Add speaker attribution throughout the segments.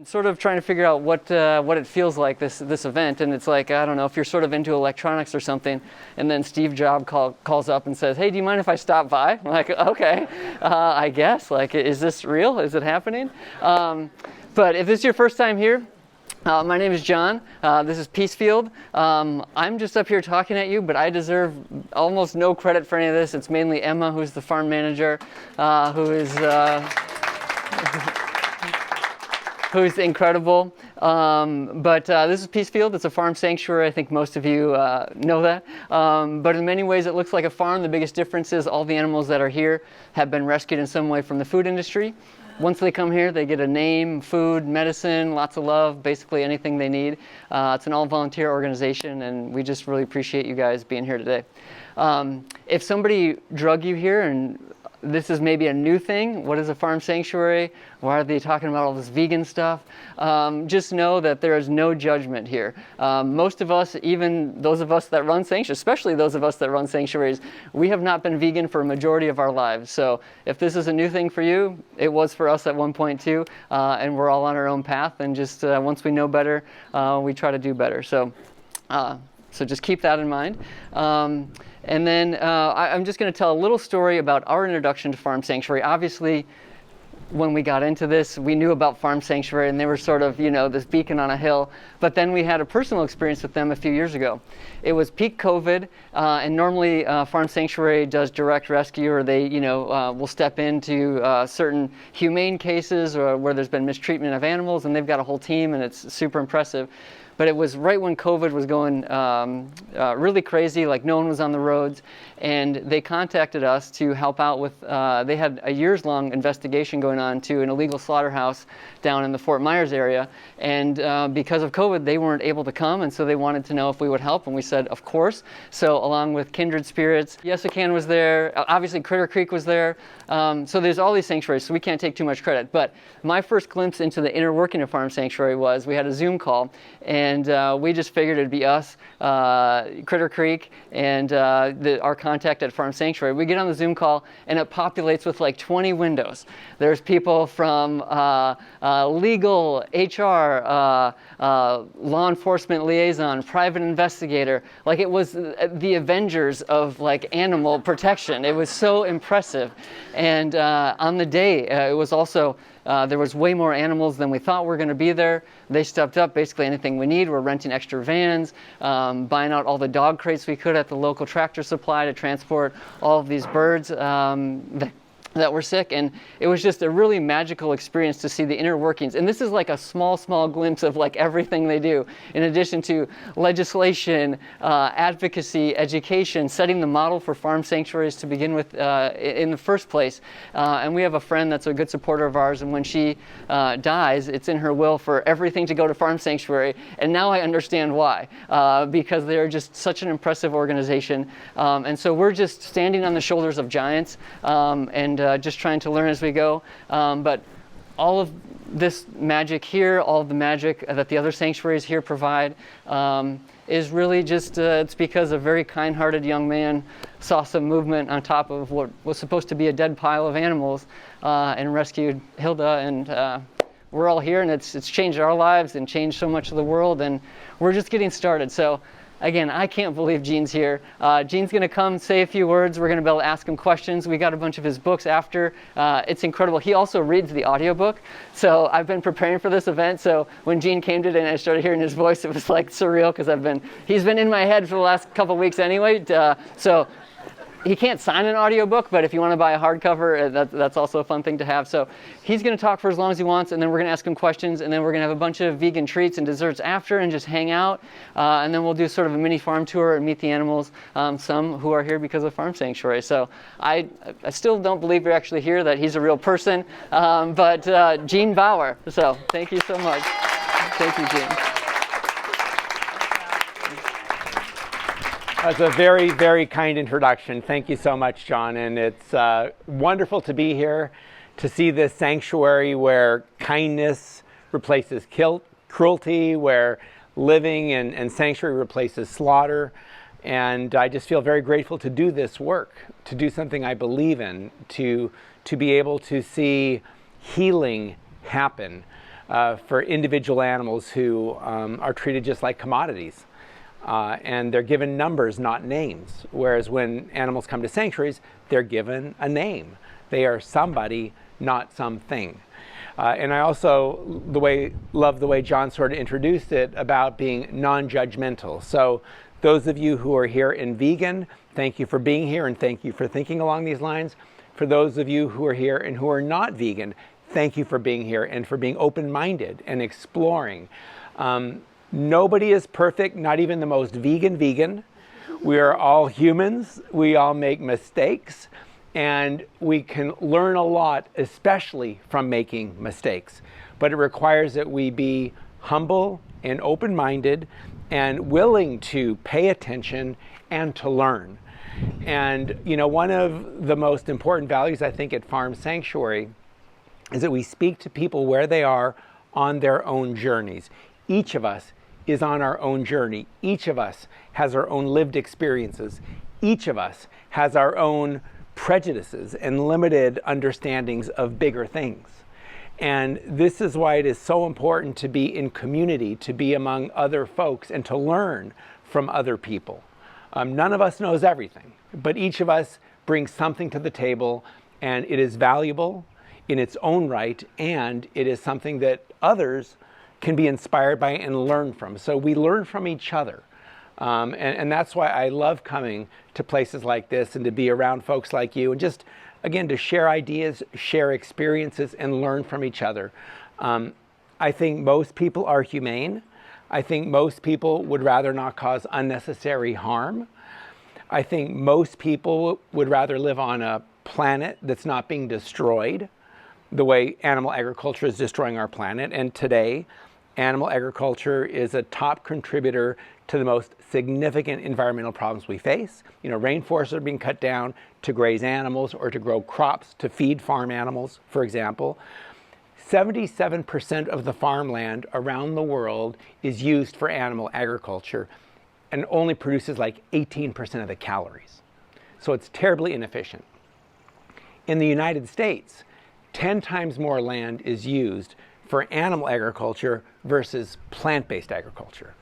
Speaker 1: Sort of trying to figure out what it feels like, this event, and it's like, I don't know, if you're sort of into electronics or something, and then Steve Jobs calls up and says, "Hey, do you mind if I stop by?" I'm like, okay, I guess. Like, is this real? Is it happening? But if this is your first time here, my name is John. This is Peacefield. I'm just up here talking at you, but I deserve almost no credit for any of this. It's mainly Emma, who's the farm manager, who's incredible. But this is Peacefield. It's a farm sanctuary. I think most of you know that. But in many ways, it looks like a farm. The biggest difference is all the animals that are here have been rescued in some way from the food industry. Once they come here, they get a name, food, medicine, lots of love, basically anything they need. It's an all-volunteer organization, and we just really appreciate you guys being here today. If somebody drug you here, and this is maybe a new thing, what is a farm sanctuary? Why are they talking about all this vegan stuff? Just know that there is no judgment here. Most of us, even those of us that run sanctuaries, especially those of us that run sanctuaries, we have not been vegan for a majority of our lives. So if this is a new thing for you, it was for us at one point too, and we're all on our own path, and just once we know better, we try to do better. So just keep that in mind. And then I'm just going to tell a little story about our introduction to Farm Sanctuary. Obviously, when we got into this, we knew about Farm Sanctuary, and they were sort of, this beacon on a hill. But then we had a personal experience with them a few years ago. It was peak COVID, and normally Farm Sanctuary does direct rescue, or they, will step into certain humane cases or where there's been mistreatment of animals, and they've got a whole team, and it's super impressive. But it was right when COVID was going really crazy, like no one was on the roads, and they contacted us to help out with, they had a years-long investigation going on to an illegal slaughterhouse down in the Fort Myers area, and because of COVID, they weren't able to come, and so they wanted to know if we would help, and we said, of course. So along with Kindred Spirits, Yesican was there, obviously Critter Creek was there, so there's all these sanctuaries, so we can't take too much credit. But my first glimpse into the inner working of Farm Sanctuary was, we had a Zoom call, and we just figured it'd be us, Critter Creek, and our contact at Farm Sanctuary. We get on the Zoom call, and it populates with like 20 windows. There's people from legal, HR, law enforcement liaison, private investigator. Like, it was the Avengers of like animal protection. It was so impressive. And on the day, it was also, there was way more animals than we thought were going to be there. They stepped up basically anything we need. We're renting extra vans, buying out all the dog crates we could at the local Tractor Supply to transport all of these birds that were sick, and it was just a really magical experience to see the inner workings. And this is like a small glimpse of like everything they do, in addition to legislation, advocacy, education, setting the model for farm sanctuaries to begin with in the first place. And we have a friend that's a good supporter of ours, and when she dies, it's in her will for everything to go to Farm Sanctuary. And now I understand why, because they're just such an impressive organization. And so we're just standing on the shoulders of giants, and just trying to learn as we go. But all of this magic here, all of the magic that the other sanctuaries here provide, is really just, it's because a very kind-hearted young man saw some movement on top of what was supposed to be a dead pile of animals, and rescued Hilda, and we're all here, and it's changed our lives and changed so much of the world, and we're just getting started. So again, I can't believe Gene's here. Gene's going to come say a few words. We're going to be able to ask him questions. We got a bunch of his books after. It's incredible. He also reads the audiobook. So I've been preparing for this event. So when Gene came today and I started hearing his voice, it was like surreal, because he's been in my head for the last couple of weeks anyway. So he can't sign an audiobook, but if you want to buy a hardcover, that's also a fun thing to have. So he's going to talk for as long as he wants, and then we're going to ask him questions, and then we're going to have a bunch of vegan treats and desserts after, and just hang out. And then we'll do sort of a mini farm tour and meet the animals, some who are here because of Farm Sanctuary. So I still don't believe you're actually here, that he's a real person, but Gene Baur. So thank you so much. Thank you, Gene.
Speaker 2: That's a very, very kind introduction. Thank you so much, John. And it's wonderful to be here to see this sanctuary where kindness replaces cruelty, where living and sanctuary replaces slaughter. And I just feel very grateful to do this work, to do something I believe in, to be able to see healing happen. for individual animals who are treated just like commodities. And they're given numbers, not names. Whereas when animals come to sanctuaries, they're given a name. They are somebody, not something. And I also love the way John sort of introduced it about being non-judgmental. So those of you who are here in vegan, thank you for being here and thank you for thinking along these lines. For those of you who are here and who are not vegan, thank you for being here and for being open-minded and exploring. Nobody is perfect, not even the most vegan. We are all humans. We all make mistakes. And we can learn a lot, especially from making mistakes. But it requires that we be humble and open-minded and willing to pay attention and to learn. And, you know, one of the most important values, I think, at Farm Sanctuary is that we speak to people where they are on their own journeys. Each of us is on our own journey. Each of us has our own lived experiences. Each of us has our own prejudices and limited understandings of bigger things. And this is why it is so important to be in community, to be among other folks, and to learn from other people. None of us knows everything, but each of us brings something to the table, and it is valuable in its own right, and it is something that others can be inspired by and learn from. So we learn from each other. And that's why I love coming to places like this and to be around folks like you and just, again, to share ideas, share experiences, and learn from each other. I think most people are humane. I think most people would rather not cause unnecessary harm. I think most people would rather live on a planet that's not being destroyed the way animal agriculture is destroying our planet. And today, animal agriculture is a top contributor to the most significant environmental problems we face. You know, rainforests are being cut down to graze animals or to grow crops to feed farm animals, for example. 77% of the farmland around the world is used for animal agriculture and only produces like 18% of the calories. So it's terribly inefficient. In the United States, 10 times more land is used for animal agriculture versus plant-based agriculture.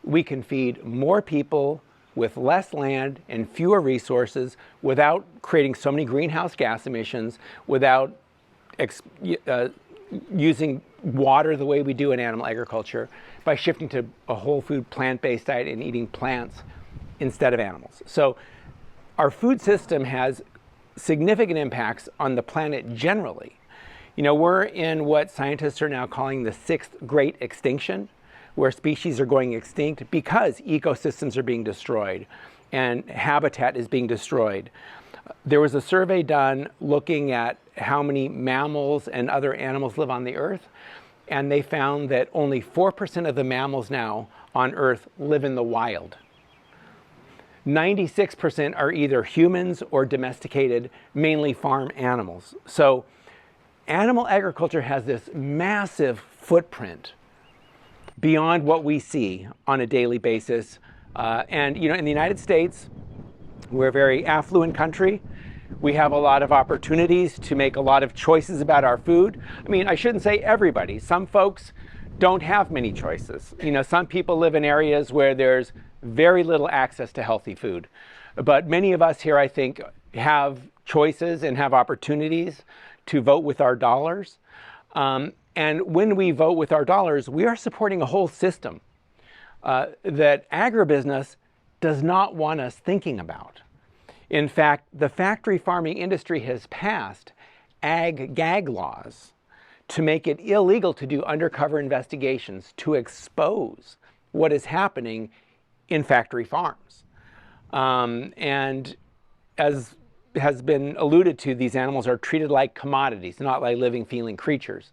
Speaker 2: We can feed more people with less land and fewer resources without creating so many greenhouse gas emissions, without using water the way we do in animal agriculture, by shifting to a whole food plant-based diet and eating plants instead of animals. So our food system has significant impacts on the planet generally. You know, we're in what scientists are now calling the 6th great extinction, where species are going extinct because ecosystems are being destroyed and habitat is being destroyed. There was a survey done looking at how many mammals and other animals live on the earth, and they found that only 4% of the mammals now on earth live in the wild. 96% are either humans or domesticated, mainly farm animals. So animal agriculture has this massive footprint beyond what we see on a daily basis. And you know, in the United States, we're a very affluent country. We have a lot of opportunities to make a lot of choices about our food. I mean, I shouldn't say everybody. Some folks don't have many choices. You know, some people live in areas where there's very little access to healthy food. But many of us here, I think, have choices and have opportunities to vote with our dollars. And when we vote with our dollars, we are supporting a whole system that agribusiness does not want us thinking about. In fact, the factory farming industry has passed ag-gag laws to make it illegal to do undercover investigations to expose what is happening in factory farms. And as has been alluded to, these animals are treated like commodities, not like living, feeling creatures.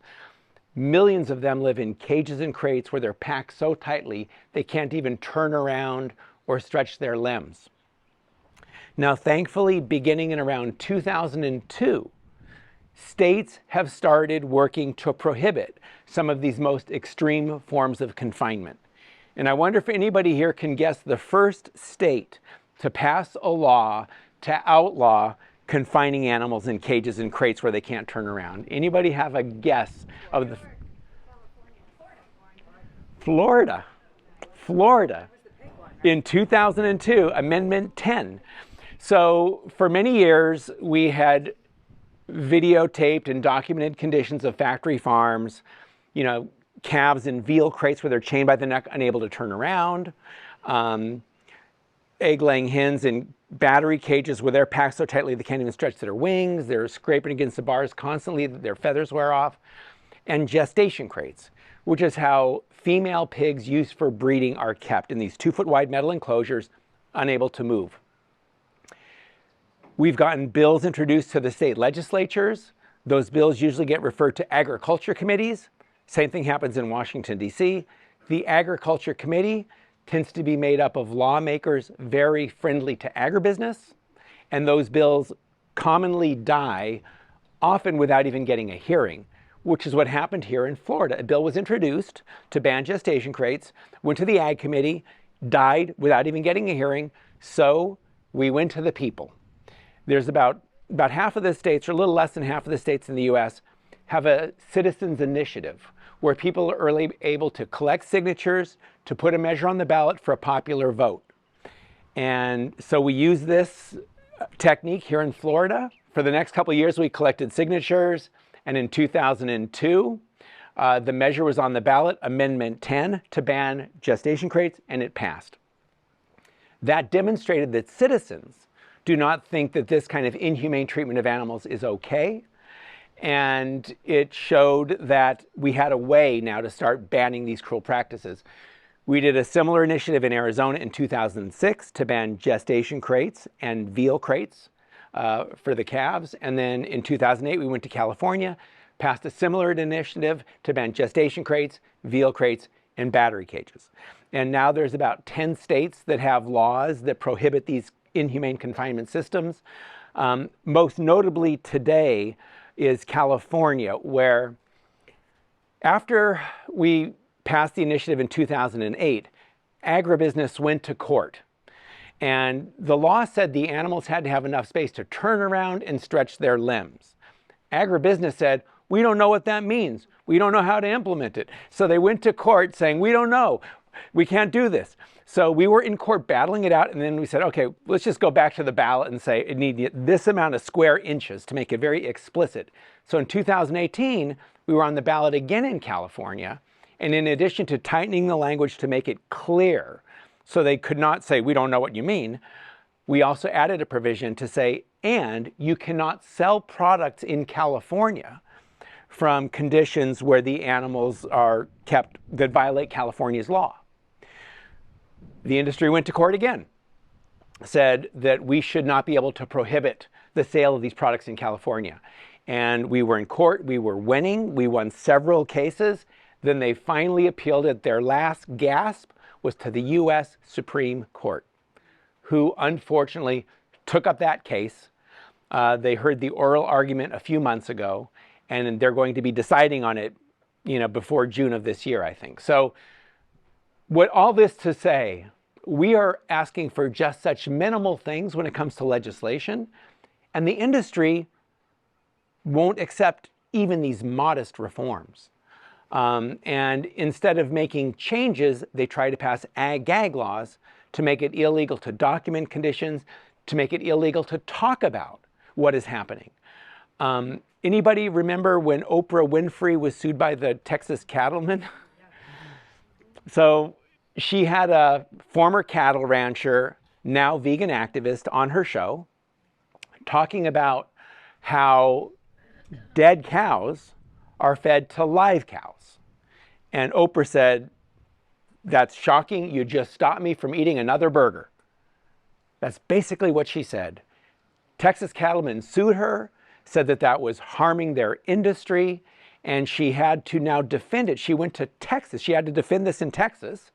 Speaker 2: Millions of them live in cages and crates where they're packed so tightly they can't even turn around or stretch their limbs. Now, thankfully, beginning in around 2002, states have started working to prohibit some of these most extreme forms of confinement. And I wonder if anybody here can guess the first state to pass a law to outlaw confining animals in cages and crates where they can't turn around. Anybody have a guess of the... Florida. In 2002, Amendment 10. So for many years, we had videotaped and documented conditions of factory farms, calves in veal crates where they're chained by the neck, unable to turn around, egg-laying hens in battery cages where they're packed so tightly they can't even stretch their wings, they're scraping against the bars constantly, their feathers wear off, and gestation crates, which is how female pigs used for breeding are kept in these 2-foot wide metal enclosures, unable to move. We've gotten bills introduced to the state legislatures. Those bills usually get referred to agriculture committees. Same thing happens in Washington, D.C. The agriculture committee tends to be made up of lawmakers very friendly to agribusiness, and those bills commonly die, often without even getting a hearing, which is what happened here in Florida. A bill was introduced to ban gestation crates, went to the Ag Committee, died without even getting a hearing, so we went to the people. There's about half of the states, or a little less than half of the states in the US, have a citizens initiative where people are able to collect signatures to put a measure on the ballot for a popular vote. And so we use this technique here in Florida. For the next couple of years, we collected signatures. And in 2002, the measure was on the ballot, Amendment 10, to ban gestation crates, and it passed. That demonstrated that citizens do not think that this kind of inhumane treatment of animals is okay. And it showed that we had a way now to start banning these cruel practices. We did a similar initiative in Arizona in 2006 to ban gestation crates and veal crates for the calves. And then in 2008, we went to California, passed a similar initiative to ban gestation crates, veal crates, and battery cages. And now there's about 10 states that have laws that prohibit these inhumane confinement systems. Most notably today is California, where after we passed the initiative in 2008, agribusiness went to court. And the law said the animals had to have enough space to turn around and stretch their limbs. Agribusiness said, we don't know what that means. We don't know how to implement it. So they went to court saying, we don't know. We can't do this. So we were in court battling it out, and then we said, okay, let's just go back to the ballot and say it needs this amount of square inches to make it very explicit. So in 2018, we were on the ballot again in California, and in addition to tightening the language to make it clear so they could not say, we don't know what you mean, we also added a provision to say, and you cannot sell products in California from conditions where the animals are kept that violate California's law. The industry went to court again, said that we should not be able to prohibit the sale of these products in California. And we were in court, we were winning, we won several cases. Then they finally appealed it. Their last gasp was to the US Supreme Court, who unfortunately took up that case. They heard the oral argument a few months ago, and they're going to be deciding on it, before June of this year, I think. So what all this to say, we are asking for just such minimal things when it comes to legislation, and the industry won't accept even these modest reforms. And instead of making changes, they try to pass ag-gag laws to make it illegal to document conditions, to make it illegal to talk about what is happening. Anybody remember when Oprah Winfrey was sued by the Texas cattlemen? So she had a former cattle rancher, now vegan activist, on her show talking about how dead cows are fed to live cows. And Oprah said, that's shocking. You just stopped me from eating another burger. That's basically what she said. Texas cattlemen sued her, said that that was harming their industry, and she had to now defend it. She went to Texas. She had to defend this in Texas,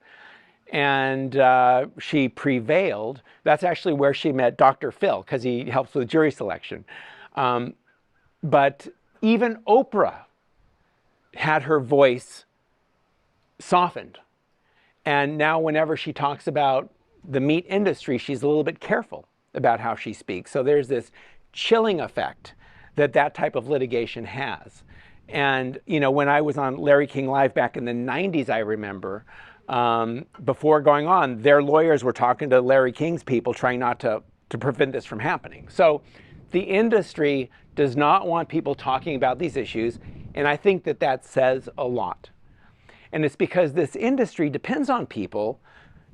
Speaker 2: and she prevailed. That's actually where she met Dr. Phil, because he helps with jury selection. But even Oprah had her voice softened. And now whenever she talks about the meat industry, she's a little bit careful about how she speaks. So there's this chilling effect that that type of litigation has. And, you know, when I was on Larry King Live back in the 90s, I remember, before going on, their lawyers were talking to Larry King's people trying not to prevent this from happening. So the industry does not want people talking about these issues, and I think that that says a lot. And it's because this industry depends on people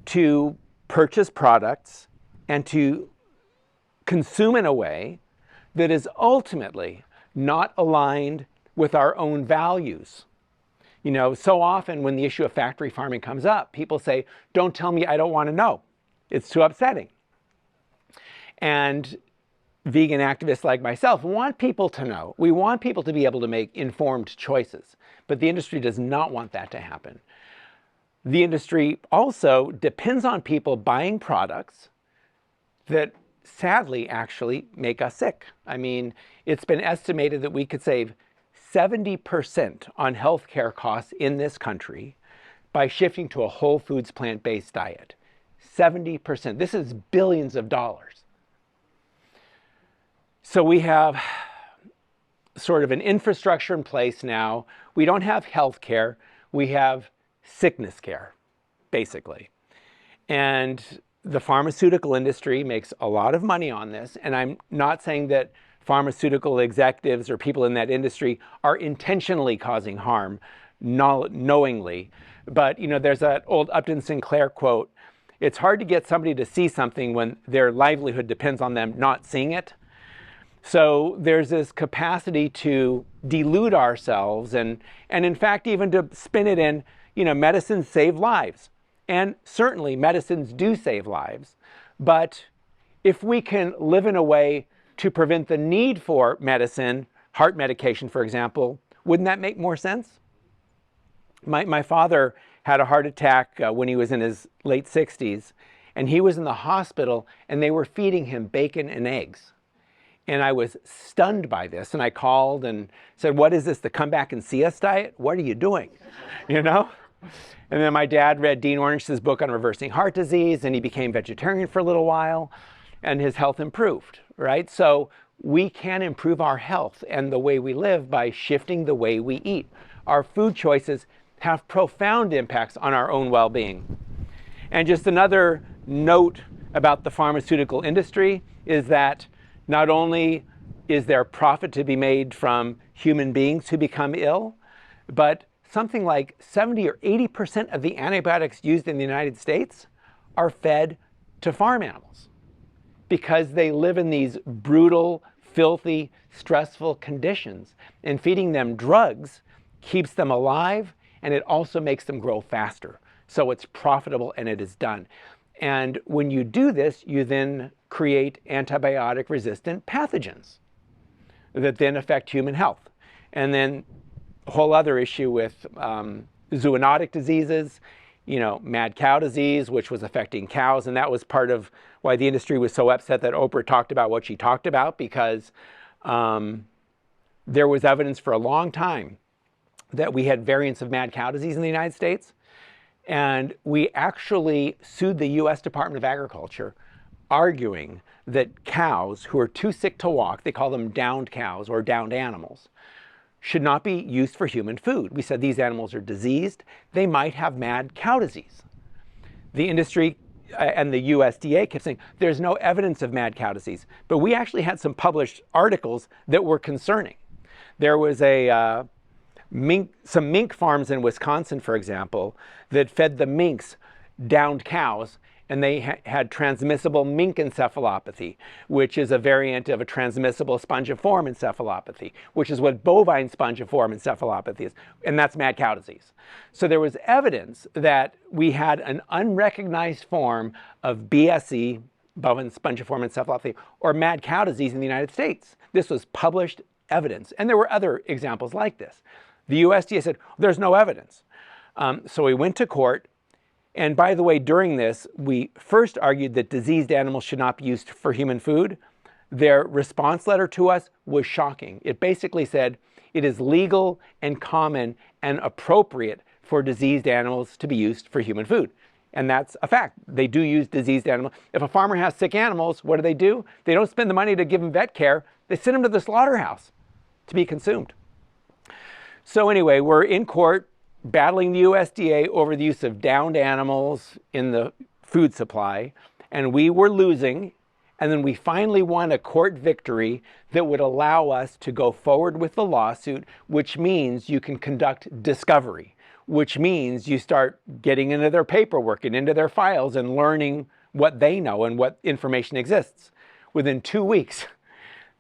Speaker 2: to purchase products and to consume in a way that is ultimately not aligned with our own values. You know, so often when the issue of factory farming comes up, people say, don't tell me, I don't want to know. It's too upsetting. And vegan activists like myself want people to know. We want people to be able to make informed choices, but the industry does not want that to happen. The industry also depends on people buying products that sadly actually make us sick. I mean, it's been estimated that we could save 70% on healthcare costs in this country by shifting to a whole foods plant-based diet. 70%. This is billions of dollars. So we have sort of an infrastructure in place now. We don't have health care, we have sickness care, basically. And the pharmaceutical industry makes a lot of money on this, and I'm not saying that pharmaceutical executives or people in that industry are intentionally causing harm, knowingly. But, you know, there's that old Upton Sinclair quote, it's hard to get somebody to see something when their livelihood depends on them not seeing it. So there's this capacity to delude ourselves and in fact, even to spin it in, you know, medicines save lives. And certainly medicines do save lives. But if we can live in a way to prevent the need for medicine, heart medication, for example, wouldn't that make more sense? My father had a heart attack when he was in his late 60s, and he was in the hospital, and they were feeding him bacon and eggs. And I was stunned by this, and I called and said, what is this, the come back and see us diet? What are you doing? You know? And then my dad read Dean Ornish's book on reversing heart disease, and he became vegetarian for a little while, and his health improved, right? So we can improve our health and the way we live by shifting the way we eat. Our food choices have profound impacts on our own well-being. And just another note about the pharmaceutical industry is that not only is there profit to be made from human beings who become ill, but something like 70 or 80% of the antibiotics used in the United States are fed to farm animals because they live in these brutal, filthy, stressful conditions. And feeding them drugs keeps them alive, and it also makes them grow faster. So it's profitable and it is done. And when you do this, you then create antibiotic-resistant pathogens that then affect human health. And then a whole other issue with zoonotic diseases, you know, mad cow disease, which was affecting cows. And that was part of why the industry was so upset that Oprah talked about what she talked about, because there was evidence for a long time that we had variants of mad cow disease in the United States. And we actually sued the US Department of Agriculture, arguing that cows who are too sick to walk, they call them downed cows or downed animals, should not be used for human food. We said these animals are diseased. They might have mad cow disease. The industry and the USDA kept saying there's no evidence of mad cow disease. But we actually had some published articles that were concerning. There was some mink farms in Wisconsin, for example, that fed the minks downed cows, and they had transmissible mink encephalopathy, which is a variant of a transmissible spongiform encephalopathy, which is what bovine spongiform encephalopathy is, and that's mad cow disease. So there was evidence that we had an unrecognized form of BSE, bovine spongiform encephalopathy, or mad cow disease in the United States. This was published evidence, and there were other examples like this. The USDA said, there's no evidence. So we went to court. And by the way, during this, we first argued that diseased animals should not be used for human food. Their response letter to us was shocking. It basically said, it is legal and common and appropriate for diseased animals to be used for human food. And that's a fact. They do use diseased animals. If a farmer has sick animals, what do? They don't spend the money to give them vet care. They send them to the slaughterhouse to be consumed. So anyway, we're in court battling the USDA over the use of downed animals in the food supply, and we were losing. And then we finally won a court victory that would allow us to go forward with the lawsuit, which means you can conduct discovery, which means you start getting into their paperwork and into their files and learning what they know and what information exists. Within 2 weeks,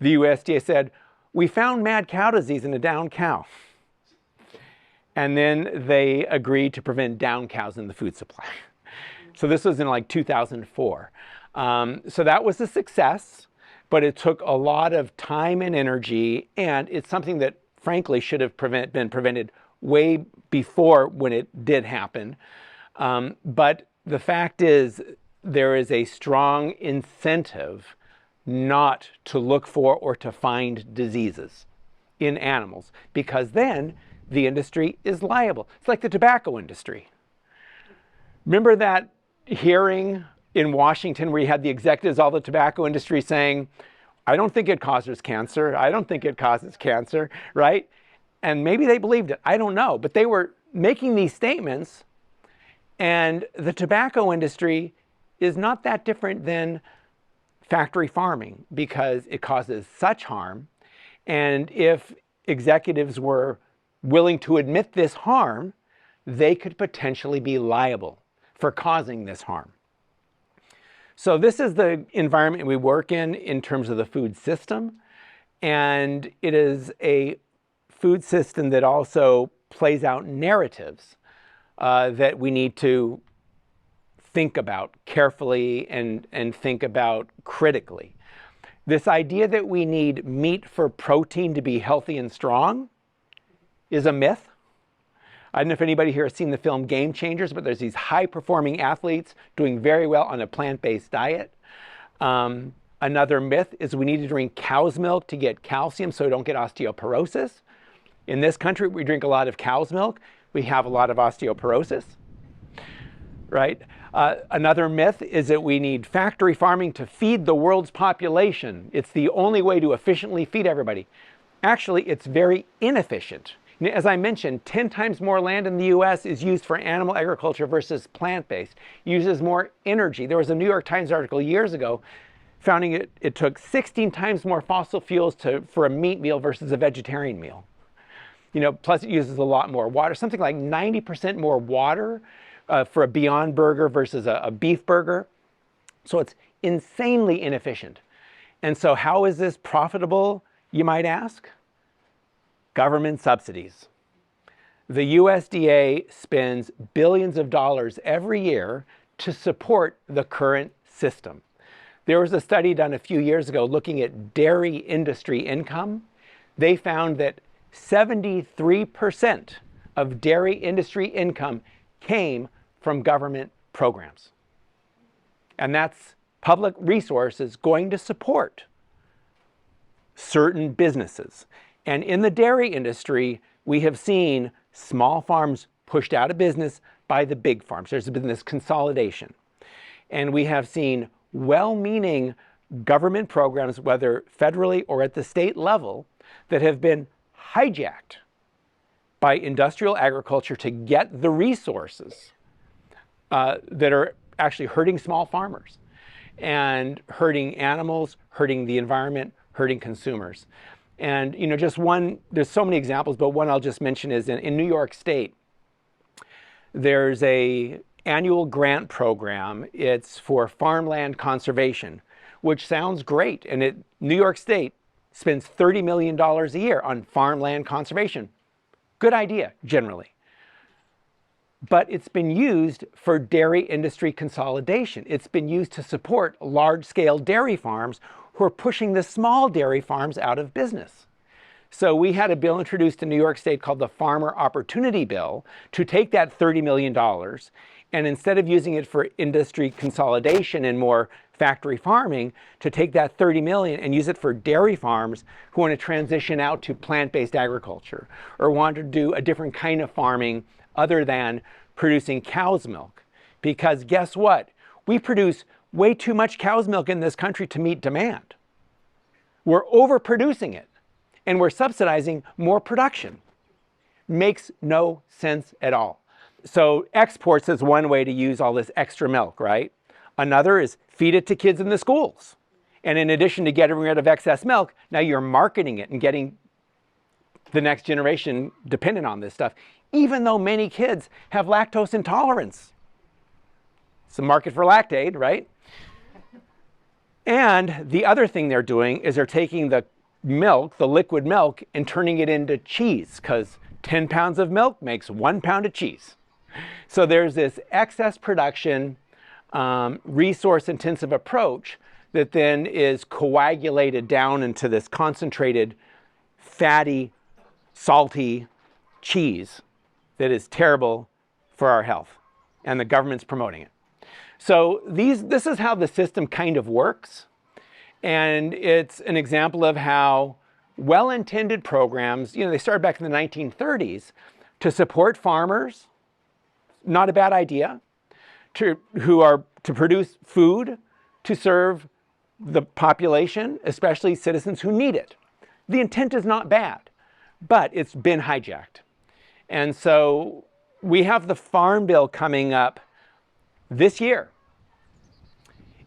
Speaker 2: the USDA said, we found mad cow disease in a downed cow. And then they agreed to prevent downed cows in the food supply. So this was in like 2004. So that was a success, but it took a lot of time and energy, and it's something that frankly should have been prevented way before when it did happen. But the fact is, there is a strong incentive not to look for or to find diseases in animals, because then the industry is liable. It's like the tobacco industry. Remember that hearing in Washington where you had the executives, all the tobacco industry saying, I don't think it causes cancer. I don't think it causes cancer, right? And maybe they believed it. I don't know. But they were making these statements, and the tobacco industry is not that different than factory farming because it causes such harm. And if executives were willing to admit this harm, they could potentially be liable for causing this harm. So this is the environment we work in terms of the food system. And it is a food system that also plays out narratives that we need to think about carefully and think about critically. This idea that we need meat for protein to be healthy and strong is a myth. I don't know if anybody here has seen the film Game Changers, but there's these high-performing athletes doing very well on a plant-based diet. Another myth is we need to drink cow's milk to get calcium so we don't get osteoporosis. In this country, we drink a lot of cow's milk. We have a lot of osteoporosis, right? Another myth is that we need factory farming to feed the world's population. It's the only way to efficiently feed everybody. Actually, it's very inefficient. As I mentioned, 10 times more land in the US is used for animal agriculture versus plant-based. Uses more energy. There was a New York Times article years ago finding it took 16 times more fossil fuels for a meat meal versus a vegetarian meal. Plus it uses a lot more water, something like 90% more water for a Beyond Burger versus a beef burger. So it's insanely inefficient. And so how is this profitable, you might ask? Government subsidies. The USDA spends billions of dollars every year to support the current system. There was a study done a few years ago looking at dairy industry income. They found that 73% of dairy industry income came from government programs. And that's public resources going to support certain businesses. And in the dairy industry, we have seen small farms pushed out of business by the big farms. There's been this consolidation. And we have seen well-meaning government programs, whether federally or at the state level, that have been hijacked by industrial agriculture to get the resources that are actually hurting small farmers and hurting animals, hurting the environment, hurting consumers. And just one, there's so many examples, but one I'll just mention is in New York State, there's a annual grant program. It's for farmland conservation, which sounds great. And New York State spends $30 million a year on farmland conservation. Good idea, generally. But it's been used for dairy industry consolidation. It's been used to support large-scale dairy farms who are pushing the small dairy farms out of business. So we had a bill introduced in New York State called the Farmer Opportunity Bill to take that $30 million and instead of using it for industry consolidation and more factory farming, to take that $30 million and use it for dairy farms who want to transition out to plant-based agriculture or want to do a different kind of farming other than producing cow's milk. Because guess what? We produce way too much cow's milk in this country to meet demand. We're overproducing it, and we're subsidizing more production. Makes no sense at all. So exports is one way to use all this extra milk, right? Another is feed it to kids in the schools. And in addition to getting rid of excess milk, now you're marketing it and getting the next generation dependent on this stuff, even though many kids have lactose intolerance. It's a market for lactate, right? And the other thing they're doing is they're taking the milk, the liquid milk, and turning it into cheese, because 10 pounds of milk makes 1 pound of cheese. So there's this excess production, resource-intensive approach that then is coagulated down into this concentrated, fatty, salty cheese that is terrible for our health, and the government's promoting it. So this is how the system kind of works, and it's an example of how well-intended programs, they started back in the 1930s to support farmers, not a bad idea, to produce food to serve the population, especially citizens who need it. The intent is not bad, but it's been hijacked. And so we have the Farm Bill coming up this year.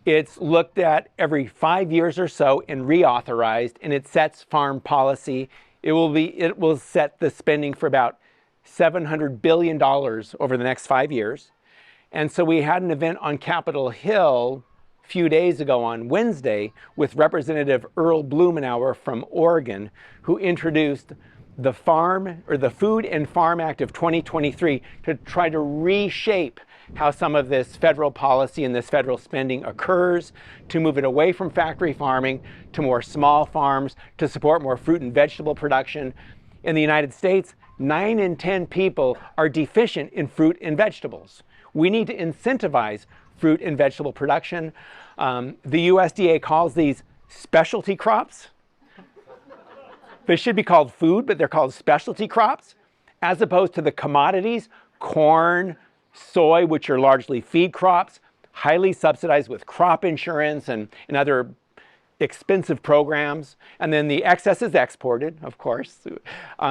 Speaker 2: It's looked at every 5 years or so and reauthorized, and it sets farm policy. It will set the spending for about $700 billion over the next 5 years. And so we had an event on Capitol Hill a few days ago on Wednesday with Representative Earl Blumenauer from Oregon, who introduced the Food and Farm Act of 2023 to try to reshape how some of this federal policy and this federal spending occurs, to move it away from factory farming to more small farms, to support more fruit and vegetable production. In the United States, 9 in 10 people are deficient in fruit and vegetables. We need to incentivize fruit and vegetable production. The USDA calls these specialty crops. They should be called food, but they're called specialty crops, as opposed to the commodities, corn, soy, which are largely feed crops, highly subsidized with crop insurance and other expensive programs. And then the excess is exported, of course,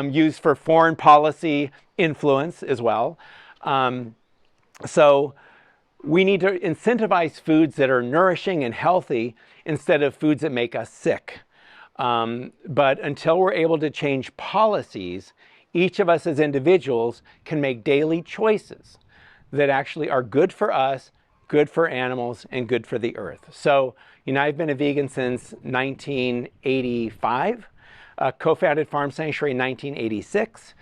Speaker 2: used for foreign policy influence as well. So we need to incentivize foods that are nourishing and healthy instead of foods that make us sick. But until we're able to change policies, each of us as individuals can make daily choices that actually are good for us, good for animals, and good for the earth. So, I've been a vegan since 1985, co-founded Farm Sanctuary in 1986.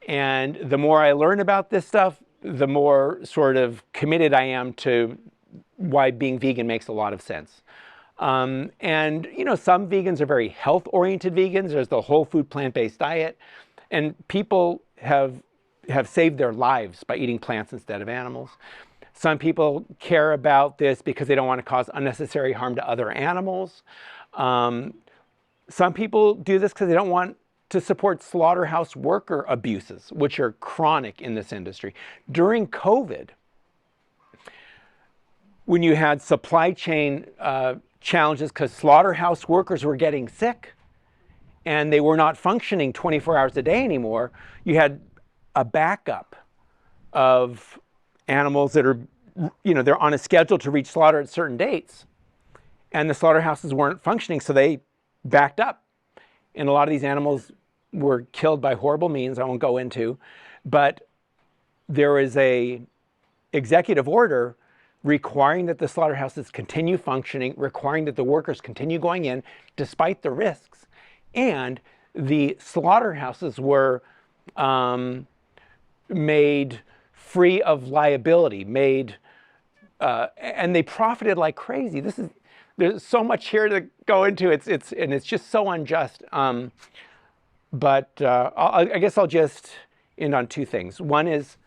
Speaker 2: And the more I learn about this stuff, the more sort of committed I am to why being vegan makes a lot of sense. And, some vegans are very health-oriented vegans. There's the whole food plant-based diet. And people have saved their lives by eating plants instead of animals. Some people care about this because they don't want to cause unnecessary harm to other animals. Some people do this because they don't want to support slaughterhouse worker abuses, which are chronic in this industry. During COVID, when you had supply chain challenges because slaughterhouse workers were getting sick and they were not functioning 24 hours a day anymore, you had a backup of animals that are, they're on a schedule to reach slaughter at certain dates. And the slaughterhouses weren't functioning, so they backed up. And a lot of these animals were killed by horrible means I won't go into. But there is a executive order requiring that the slaughterhouses continue functioning, requiring that the workers continue going in despite the risks. And the slaughterhouses were made free of liability, and they profited like crazy. There's so much here to go into. It's just so unjust. I guess I'll just end on 2 things. One is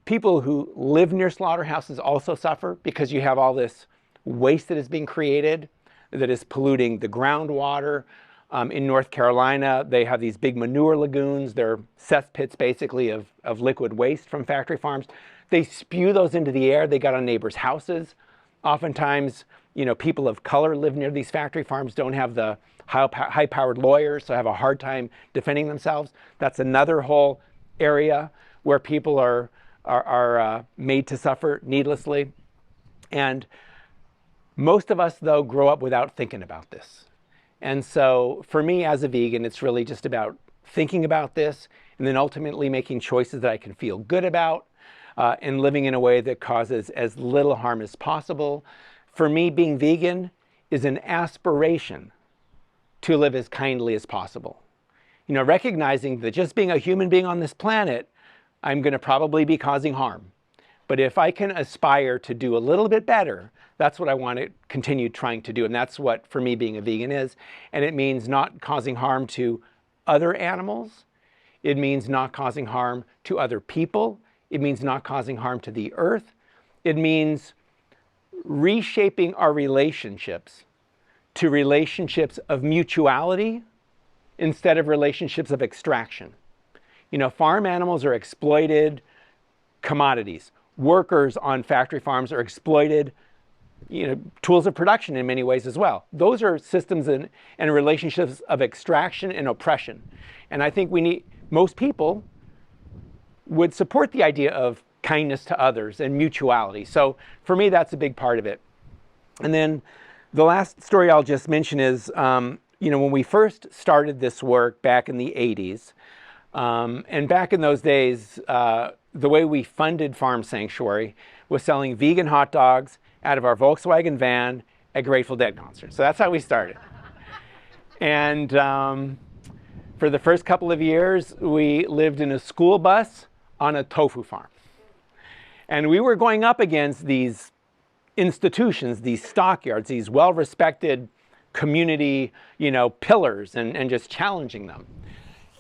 Speaker 2: people who live near slaughterhouses also suffer because you have all this waste that is being created that is polluting the groundwater. In North Carolina, they have these big manure lagoons. They're cesspits, basically, of liquid waste from factory farms. They spew those into the air. They got on neighbors' houses. Oftentimes, people of color live near these factory farms, don't have the high-powered lawyers, so have a hard time defending themselves. That's another whole area where people are made to suffer needlessly. And most of us, though, grow up without thinking about this. And so for me as a vegan, it's really just about thinking about this and then ultimately making choices that I can feel good about and living in a way that causes as little harm as possible. For me, being vegan is an aspiration to live as kindly as possible. Recognizing that just being a human being on this planet, I'm going to probably be causing harm. But if I can aspire to do a little bit better, that's what I want to continue trying to do. And that's what, for me, being a vegan is. And it means not causing harm to other animals. It means not causing harm to other people. It means not causing harm to the earth. It means reshaping our relationships to relationships of mutuality instead of relationships of extraction. Farm animals are exploited commodities. Workers on factory farms are exploited, tools of production in many ways as well. Those are systems and relationships of extraction and oppression. And I think most people would support the idea of kindness to others and mutuality. So for me, that's a big part of it. And then the last story I'll just mention is, when we first started this work back in the 80s, and back in those days, the way we funded Farm Sanctuary was selling vegan hot dogs out of our Volkswagen van at Grateful Dead concerts. So that's how we started. And for the first couple of years, we lived in a school bus on a tofu farm. And we were going up against these institutions, these stockyards, these well-respected community, pillars and just challenging them.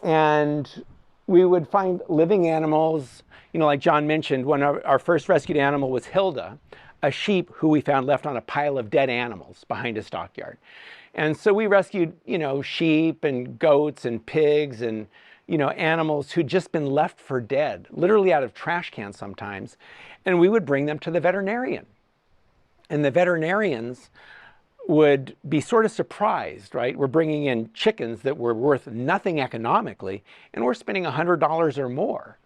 Speaker 2: And we would find living animals, like John mentioned, when our first rescued animal was Hilda, a sheep who we found left on a pile of dead animals behind a stockyard. And so we rescued, sheep and goats and pigs and, animals who'd just been left for dead, literally out of trash cans sometimes. And we would bring them to the veterinarian. And the veterinarians would be sort of surprised, right? We're bringing in chickens that were worth nothing economically, and we're spending $100 or more.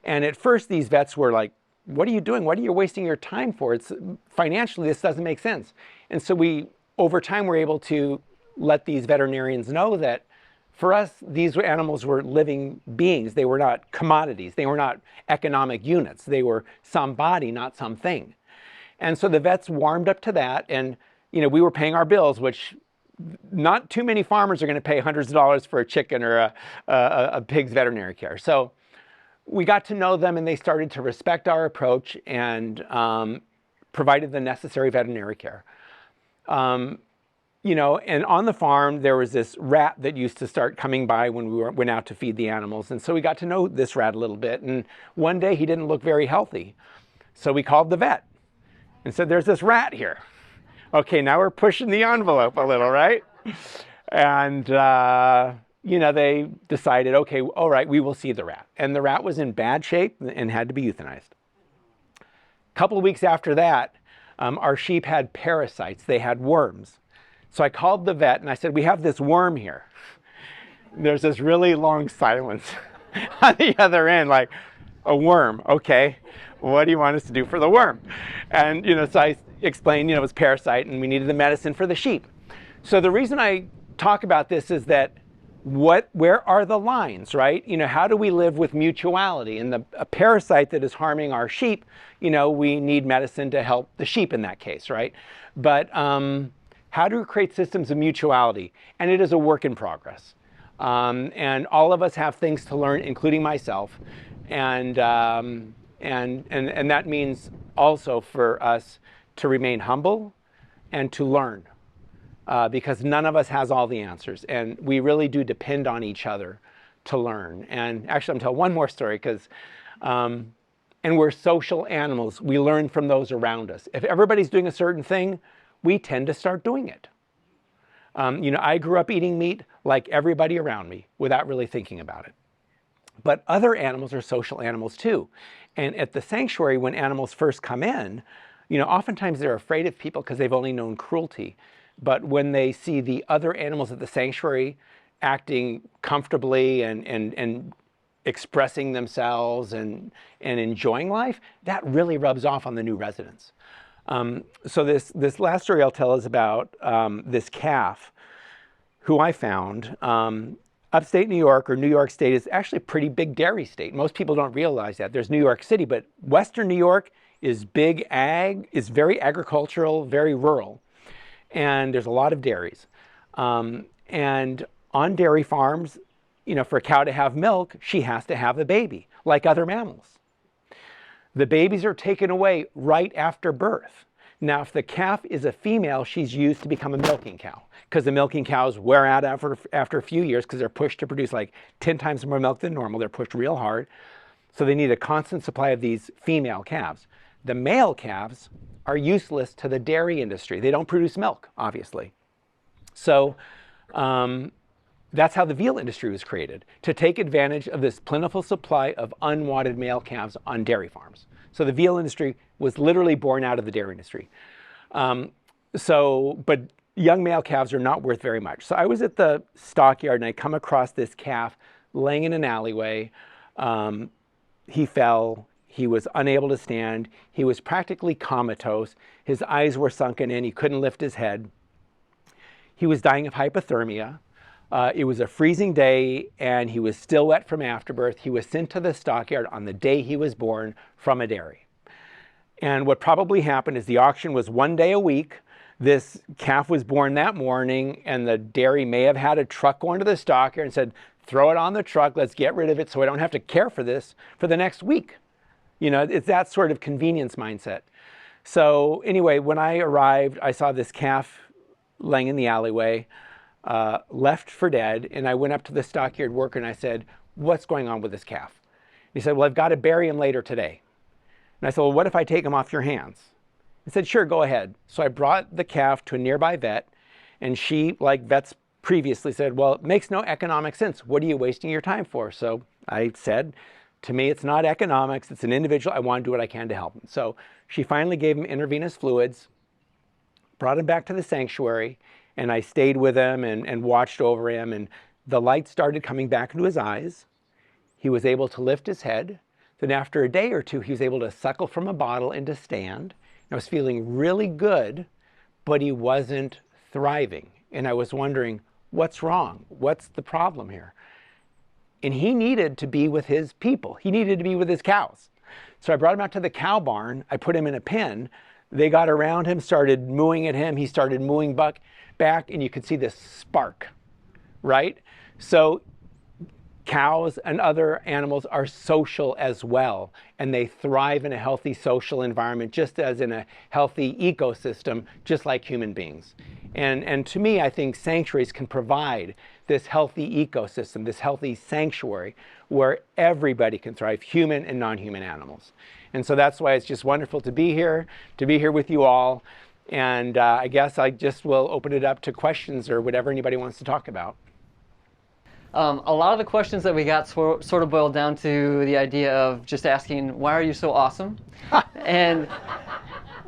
Speaker 2: And at first, these vets were like, what are you doing? What are you wasting your time for? Financially, this doesn't make sense. And so over time, we're able to let these veterinarians know that for us, these animals were living beings. They were not commodities. They were not economic units. They were some body, not something. And so the vets warmed up to that, and we were paying our bills, which not too many farmers are going to pay hundreds of dollars for a chicken or a pig's veterinary care. So we got to know them, and they started to respect our approach and provided the necessary veterinary care. And on the farm, there was this rat that used to start coming by when we went out to feed the animals. And so we got to know this rat a little bit. And one day he didn't look very healthy. So we called the vet and said, there's this rat here. Okay, now we're pushing the envelope a little, right? And, they decided, okay, all right, we will see the rat. And the rat was in bad shape and had to be euthanized. A couple of weeks after that, our sheep had parasites. They had worms. So I called the vet and I said, we have this worm here. There's this really long silence on the other end, like, a worm, okay. What do you want us to do for the worm? And, so I explained, it was parasite and we needed the medicine for the sheep. So the reason I talk about this is that where are the lines, right? How do we live with mutuality? And a parasite that is harming our sheep, we need medicine to help the sheep in that case, right? But how do we create systems of mutuality? And it is a work in progress. And all of us have things to learn, including myself. And that means also for us to remain humble and to learn, because none of us has all the answers, and we really do depend on each other to learn. And actually, I'm telling one more story because, and we're social animals. We learn from those around us. If everybody's doing a certain thing, we tend to start doing it. I grew up eating meat like everybody around me without really thinking about it. But other animals are social animals too. And at the sanctuary, when animals first come in, oftentimes they're afraid of people because they've only known cruelty. But when they see the other animals at the sanctuary acting comfortably and expressing themselves and enjoying life, that really rubs off on the new residents. So this last story I'll tell is about this calf who I found. Upstate New York, or New York State, is actually a pretty big dairy state. Most people don't realize that. There's New York City, but Western New York is big ag, is very agricultural, very rural. And there's a lot of dairies. And on dairy farms, for a cow to have milk, she has to have a baby, like other mammals. The babies are taken away right after birth. Now, if the calf is a female, she's used to become a milking cow, because the milking cows wear out after a few years because they're pushed to produce like 10 times more milk than normal. They're pushed real hard. So they need a constant supply of these female calves. The male calves are useless to the dairy industry. They don't produce milk, obviously. So that's how the veal industry was created, to take advantage of this plentiful supply of unwanted male calves on dairy farms. So the veal industry was literally born out of the dairy industry. But young male calves are not worth very much. So I was at the stockyard and I come across this calf laying in an alleyway. He fell. He was unable to stand. He was practically comatose. His eyes were sunken in. He couldn't lift his head. He was dying of hypothermia. It was a freezing day and he was still wet from afterbirth. He was sent to the stockyard on the day he was born from a dairy. And what probably happened is the auction was one day a week. This calf was born that morning and the dairy may have had a truck going to the stockyard and said, throw it on the truck, let's get rid of it so I don't have to care for this for the next week. It's that sort of convenience mindset. So anyway, when I arrived, I saw this calf laying in the alleyway, left for dead. And I went up to the stockyard worker and I said, what's going on with this calf? He said, well, I've got to bury him later today. And I said, well, what if I take him off your hands? He said, sure, go ahead. So I brought the calf to a nearby vet, and she, like vets previously, said, well, it makes no economic sense. What are you wasting your time for? So I said, to me, it's not economics. It's an individual. I want to do what I can to help him. So she finally gave him intravenous fluids, brought him back to the sanctuary, and I stayed with him and watched over him. And the light started coming back into his eyes. He was able to lift his head. Then after a day or two, he was able to suckle from a bottle and to stand. I was feeling really good, but he wasn't thriving. And I was wondering, what's wrong? What's the problem here? And he needed to be with his people. He needed to be with his cows. So I brought him out to the cow barn. I put him in a pen. They got around him, started mooing at him. He started mooing back, and you could see this spark, right? So cows and other animals are social as well, and they thrive in a healthy social environment, just as in a healthy ecosystem, just like human beings. And to me, I think sanctuaries can provide this healthy ecosystem, this healthy sanctuary where everybody can thrive, human and non-human animals. And so that's why it's just wonderful to be here with you all. And I guess I just will open it up to questions or whatever anybody wants to talk about.
Speaker 1: A lot of the questions that we got sort of boiled down to the idea of just asking, why are you so awesome? And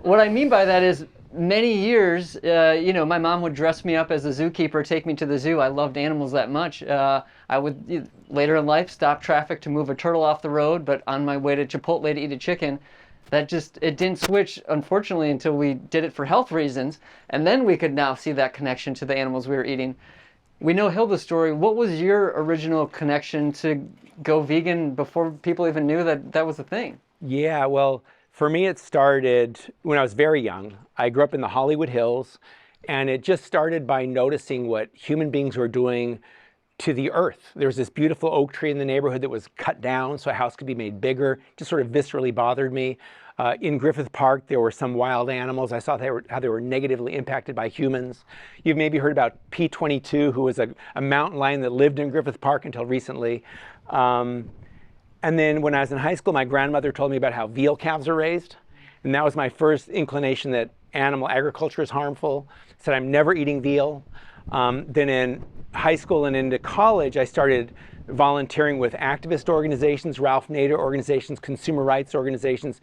Speaker 1: what I mean by that is many years, my mom would dress me up as a zookeeper, take me to the zoo. I loved animals that much. I would, later in life, stop traffic to move a turtle off the road, but on my way to Chipotle to eat a chicken, it didn't switch, unfortunately, until we did it for health reasons. And then we could now see that connection to the animals we were eating. We know Hilda's story. What was your original connection to go vegan before people even knew that that was a thing?
Speaker 2: Yeah, well, for me, it started when I was very young. I grew up in the Hollywood Hills, and it just started by noticing what human beings were doing to the earth. There was this beautiful oak tree in the neighborhood that was cut down so a house could be made bigger. Just sort of viscerally bothered me. In Griffith Park, there were some wild animals. I saw how they were negatively impacted by humans. You've maybe heard about P22, who was a mountain lion that lived in Griffith Park until recently. And then when I was in high school, my grandmother told me about how veal calves are raised. And that was my first inclination that animal agriculture is harmful. I said, I'm never eating veal. Then in high school and into college, I started volunteering with activist organizations, Ralph Nader organizations, consumer rights organizations,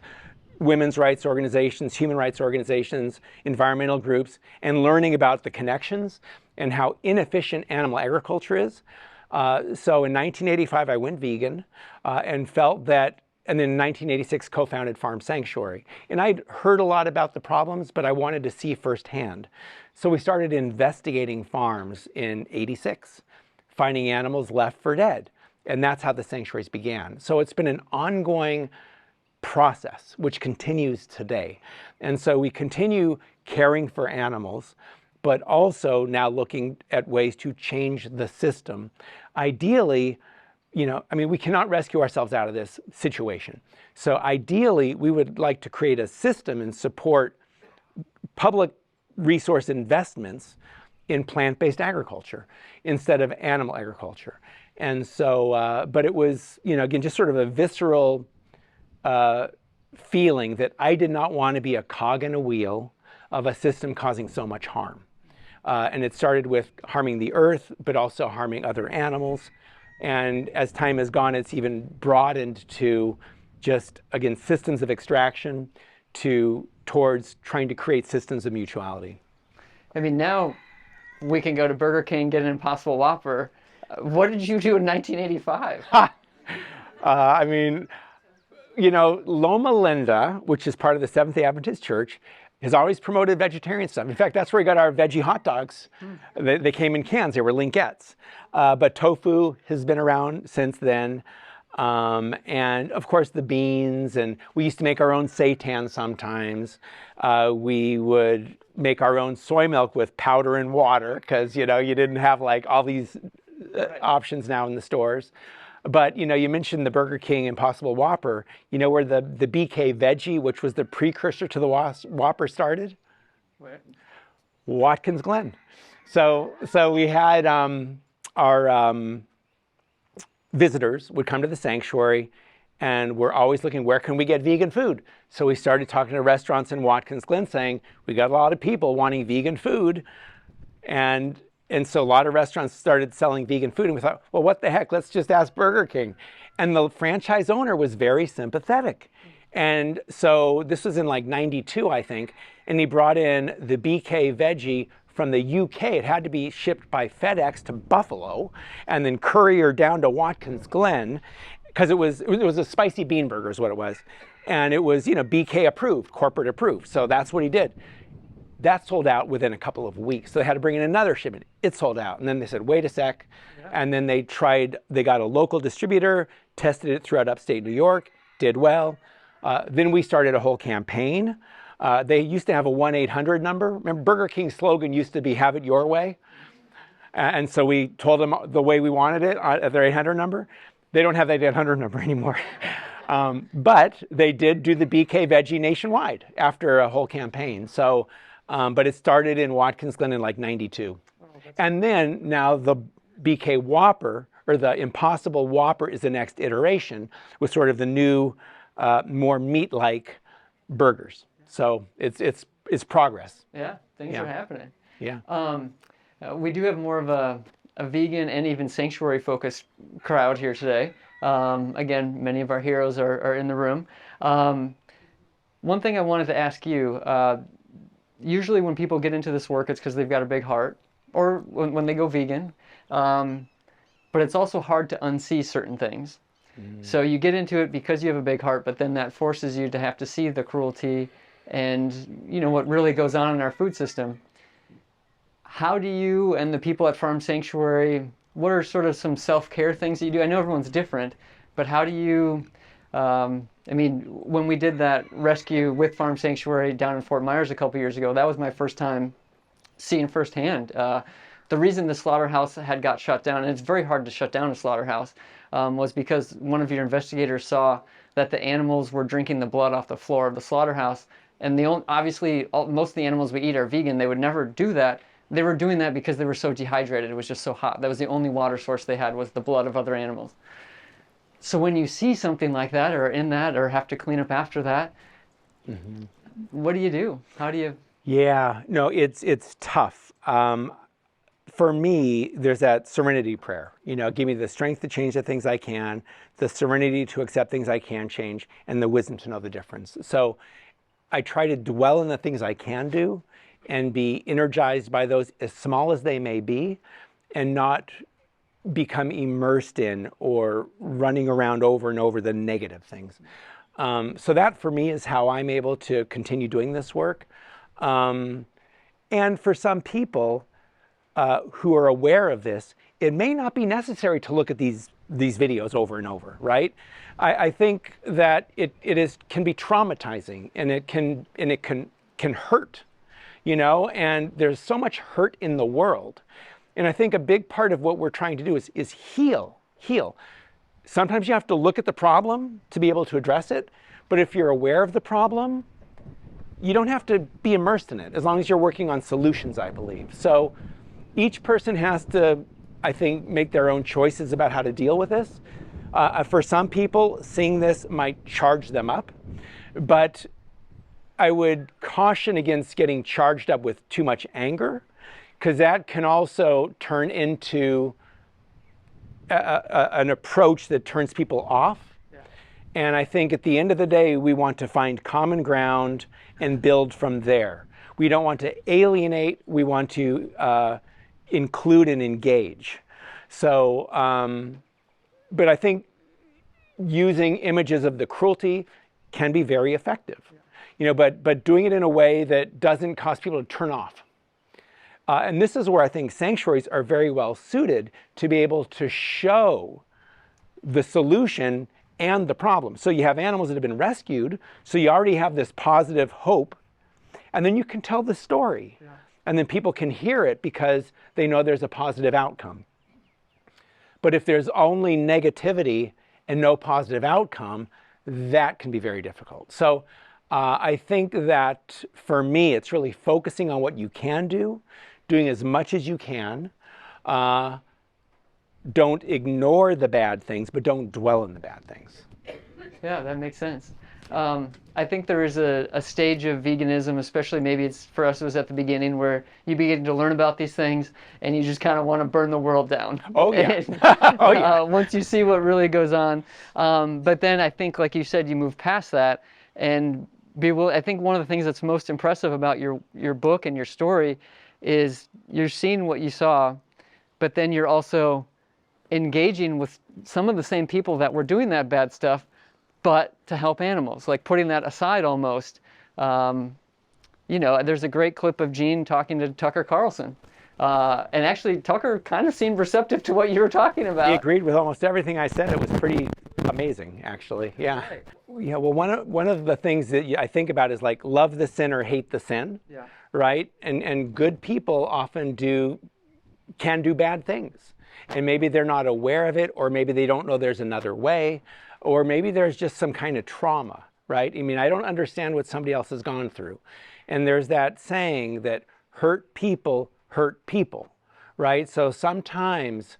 Speaker 2: women's rights organizations, human rights organizations, environmental groups, and learning about the connections and how inefficient animal agriculture is. So in 1985, I went vegan and felt that, and then in 1986 co-founded Farm Sanctuary. And I'd heard a lot about the problems, but I wanted to see firsthand. So we started investigating farms in '86, finding animals left for dead. And that's how the sanctuaries began. So it's been an ongoing process, which continues today. And so we continue caring for animals, but also now looking at ways to change the system. Ideally, we cannot rescue ourselves out of this situation. So ideally, we would like to create a system and support public resource investments in plant-based agriculture instead of animal agriculture. And so, but it was, again, just sort of a visceral feeling that I did not want to be a cog in a wheel of a system causing so much harm. And it started with harming the earth, but also harming other animals. And as time has gone, it's even broadened to just, again, systems of extraction towards trying to create systems of mutuality.
Speaker 1: I mean, now we can go to Burger King, get an Impossible Whopper. What did you do in 1985?
Speaker 2: Loma Linda, which is part of the Seventh-day Adventist Church, has always promoted vegetarian stuff. In fact, that's where we got our veggie hot dogs. They came in cans. They were Linkettes. But tofu has been around since then. And of course the beans, and we used to make our own seitan sometimes. We would make our own soy milk with powder and water because, you didn't have like all these options now in the stores. But, you mentioned the Burger King Impossible Whopper. You know where the BK Veggie, which was the precursor to the Whopper, started?
Speaker 1: Where?
Speaker 2: Watkins Glen. So we had our visitors would come to the sanctuary, and we're always looking, where can we get vegan food? So we started talking to restaurants in Watkins Glen saying, we got a lot of people wanting vegan food. And so a lot of restaurants started selling vegan food, and we thought, well, what the heck, let's just ask Burger King. And the franchise owner was very sympathetic. And so this was in like '92, I think, and he brought in the BK Veggie from the UK. It had to be shipped by FedEx to Buffalo and then courier down to Watkins Glen, because it was a spicy bean burger is what it was. And it was, BK approved, corporate approved. So that's what he did. That sold out within a couple of weeks. So they had to bring in another shipment. It sold out. And then they said, wait a sec. Yeah. And then they got a local distributor, tested it throughout upstate New York, did well. Then we started a whole campaign. They used to have a 1-800 number. Remember, Burger King's slogan used to be, have it your way. And so we told them the way we wanted it at their 800 number. They don't have that 800 number anymore. But they did do the BK Veggie nationwide after a whole campaign. So, but it started in Watkins Glen in like '92. And then now the BK Whopper, or the Impossible Whopper, is the next iteration with sort of the new, more meat-like burgers. So it's progress.
Speaker 1: Yeah, things are happening.
Speaker 2: Yeah.
Speaker 1: We do have more of a vegan and even sanctuary-focused crowd here today. Again, many of our heroes are in the room. One thing I wanted to ask you, usually when people get into this work, it's because they've got a big heart, or when they go vegan. But it's also hard to unsee certain things. So you get into it because you have a big heart, but then that forces you to have to see the cruelty and what really goes on in our food system. How do you and the people at Farm Sanctuary, what are sort of some self-care things that you do? I know everyone's different, but how do you, when we did that rescue with Farm Sanctuary down in Fort Myers a couple years ago, that was my first time seeing firsthand. The reason the slaughterhouse had got shut down, and it's very hard to shut down a slaughterhouse, was because one of your investigators saw that the animals were drinking the blood off the floor of the slaughterhouse. And obviously, most of the animals we eat are vegan. They would never do that. They were doing that because they were so dehydrated. It was just so hot. That was the only water source they had, was the blood of other animals. So when you see something like that, or in that, or have to clean up after that, what do you do? How do you?
Speaker 2: Yeah, no, it's tough. for me, there's that serenity prayer. You know, give me the strength to change the things I can, the serenity to accept things I can change, and the wisdom to know the difference. So I try to dwell in the things I can do and be energized by those, as small as they may be, and not become immersed in or running around over and over the negative things. So that for me is how I'm able to continue doing this work. And for some people who are aware of this, it may not be necessary to look at these videos over and over, right? I think that it can be traumatizing, and it can hurt, you know, and there's so much hurt in the world. And I think a big part of what we're trying to do is heal. Sometimes you have to look at the problem to be able to address it, but if you're aware of the problem, you don't have to be immersed in it, as long as you're working on solutions, I believe. So each person has to, I think, make their own choices about how to deal with this. For some people, seeing this might charge them up, but I would caution against getting charged up with too much anger, because that can also turn into an approach that turns people off. Yeah. And I think at the end of the day, we want to find common ground and build from there. We don't want to alienate, we want to include and engage. So, but I think using images of the cruelty can be very effective. Yeah. You know, but doing it in a way that doesn't cause people to turn off. And this is where I think sanctuaries are very well suited to be able to show the solution and the problem. So you have animals that have been rescued, so you already have this positive hope, and then you can tell the story. Yeah. And then people can hear it because they know there's a positive outcome. But if there's only negativity and no positive outcome, that can be very difficult. So I think that for me, it's really focusing on what you can do, doing as much as you can. Don't ignore the bad things, but don't dwell in the bad things.
Speaker 1: Yeah, that makes sense. I think there is a stage of veganism, especially maybe it's for us, it was at the beginning, where you begin to learn about these things and you just kind of want to burn the world down.
Speaker 2: Oh, yeah.
Speaker 1: And,
Speaker 2: oh, yeah.
Speaker 1: Once you see what really goes on. But then I think, like you said, you move past that and I think one of the things that's most impressive about your book and your story is you're seeing what you saw, but then you're also engaging with some of the same people that were doing that bad stuff, but to help animals, like putting that aside almost. You know, there's a great clip of Gene talking to Tucker Carlson. And actually, Tucker kind of seemed receptive to what you were talking about.
Speaker 2: He agreed with almost everything I said. It was pretty amazing, actually. Yeah.
Speaker 1: Right.
Speaker 2: Yeah. Well, one of the things that I think about is like love the sin or hate the sin. Yeah. Right. And good people often can do bad things. And maybe they're not aware of it, or maybe they don't know there's another way, or maybe there's just some kind of trauma, right? I mean, I don't understand what somebody else has gone through. And there's that saying that hurt people, right? So sometimes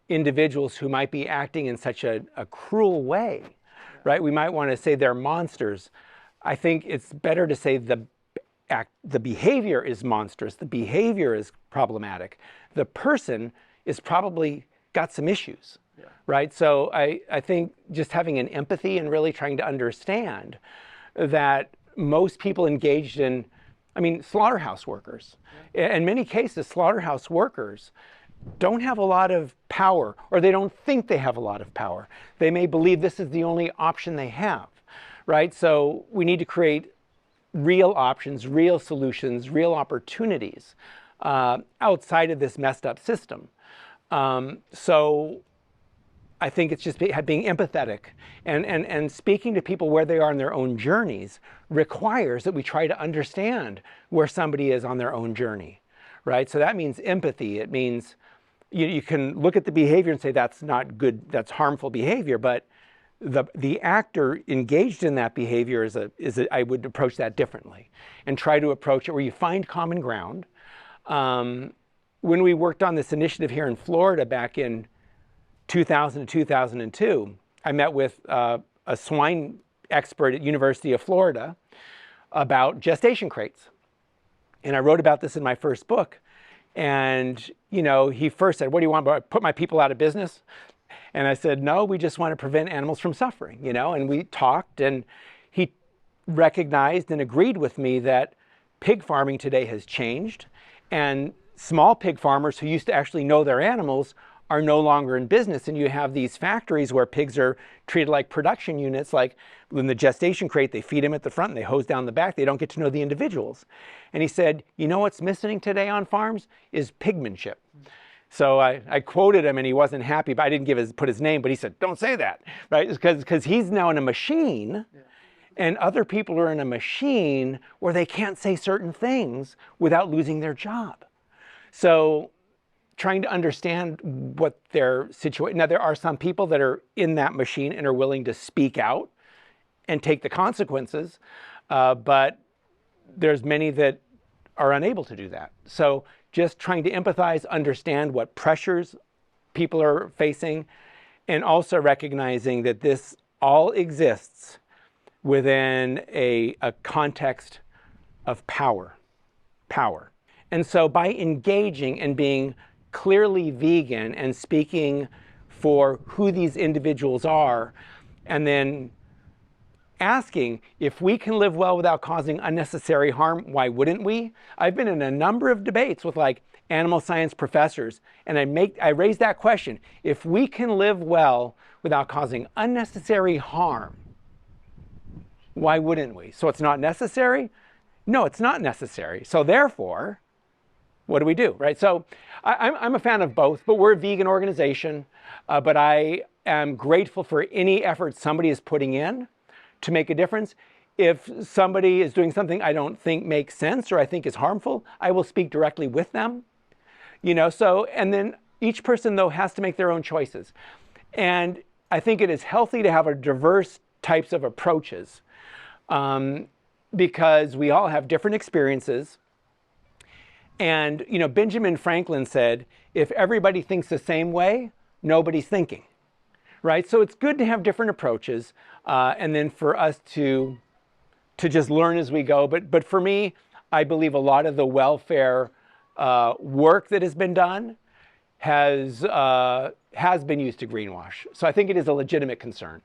Speaker 2: individuals who might be acting in such a cruel way, right? We might want to say they're monsters. I think it's better to say the behavior is monstrous, the behavior is problematic. The person is probably got some issues, right? So I think just having an empathy and really trying to understand that most people engaged in, I mean, slaughterhouse workers. In many cases, slaughterhouse workers don't have a lot of power, or they don't think they have a lot of power. They may believe this is the only option they have, right? So we need to create real options, real solutions, real opportunities outside of this messed up system. So I think it's just being empathetic and speaking to people where they are in their own journeys requires that we try to understand where somebody is on their own journey, right? So that means empathy. It means you can look at the behavior and say that's not good, that's harmful behavior, but the actor engaged in that behavior I would approach that differently and try to approach it where you find common ground. When we worked on this initiative here in Florida back in 2000 to 2002, I met with a swine expert at University of Florida about gestation crates. And I wrote about this in my first book. And, you know, he first said, what do you want, put my people out of business? And I said, no, we just want to prevent animals from suffering, you know, and we talked, and he recognized and agreed with me that pig farming today has changed, and small pig farmers who used to actually know their animals are no longer in business. And you have these factories where pigs are treated like production units, like in the gestation crate, they feed them at the front and they hose down the back. They don't get to know the individuals. And he said, you know what's missing today on farms is pigmanship. So I quoted him, and he wasn't happy, but I didn't put his name, but he said, don't say that, right? Because he's now in a machine, and other people are in a machine where they can't say certain things without losing their job. So trying to understand what their situation, now there are some people that are in that machine and are willing to speak out and take the consequences, but there's many that are unable to do that. So just trying to empathize, understand what pressures people are facing, and also recognizing that this all exists within a context of power. And so by engaging and being clearly vegan and speaking for who these individuals are, and then asking if we can live well without causing unnecessary harm, why wouldn't we? I've been in a number of debates with like animal science professors, and I raise that question. If we can live well without causing unnecessary harm, why wouldn't we? So it's not necessary? No, it's not necessary. So therefore, what do we do, right? So I'm a fan of both, but we're a vegan organization, but I am grateful for any effort somebody is putting in to make a difference. If somebody is doing something I don't think makes sense or I think is harmful, I will speak directly with them. You know, so, and then each person though has to make their own choices. And I think it is healthy to have a diverse types of approaches, because we all have different experiences. And, you know, Benjamin Franklin said, if everybody thinks the same way, nobody's thinking, right? So it's good to have different approaches, and then for us to just learn as we go. But for me, I believe a lot of the welfare work that has been done has been used to greenwash. So I think it is a legitimate concern.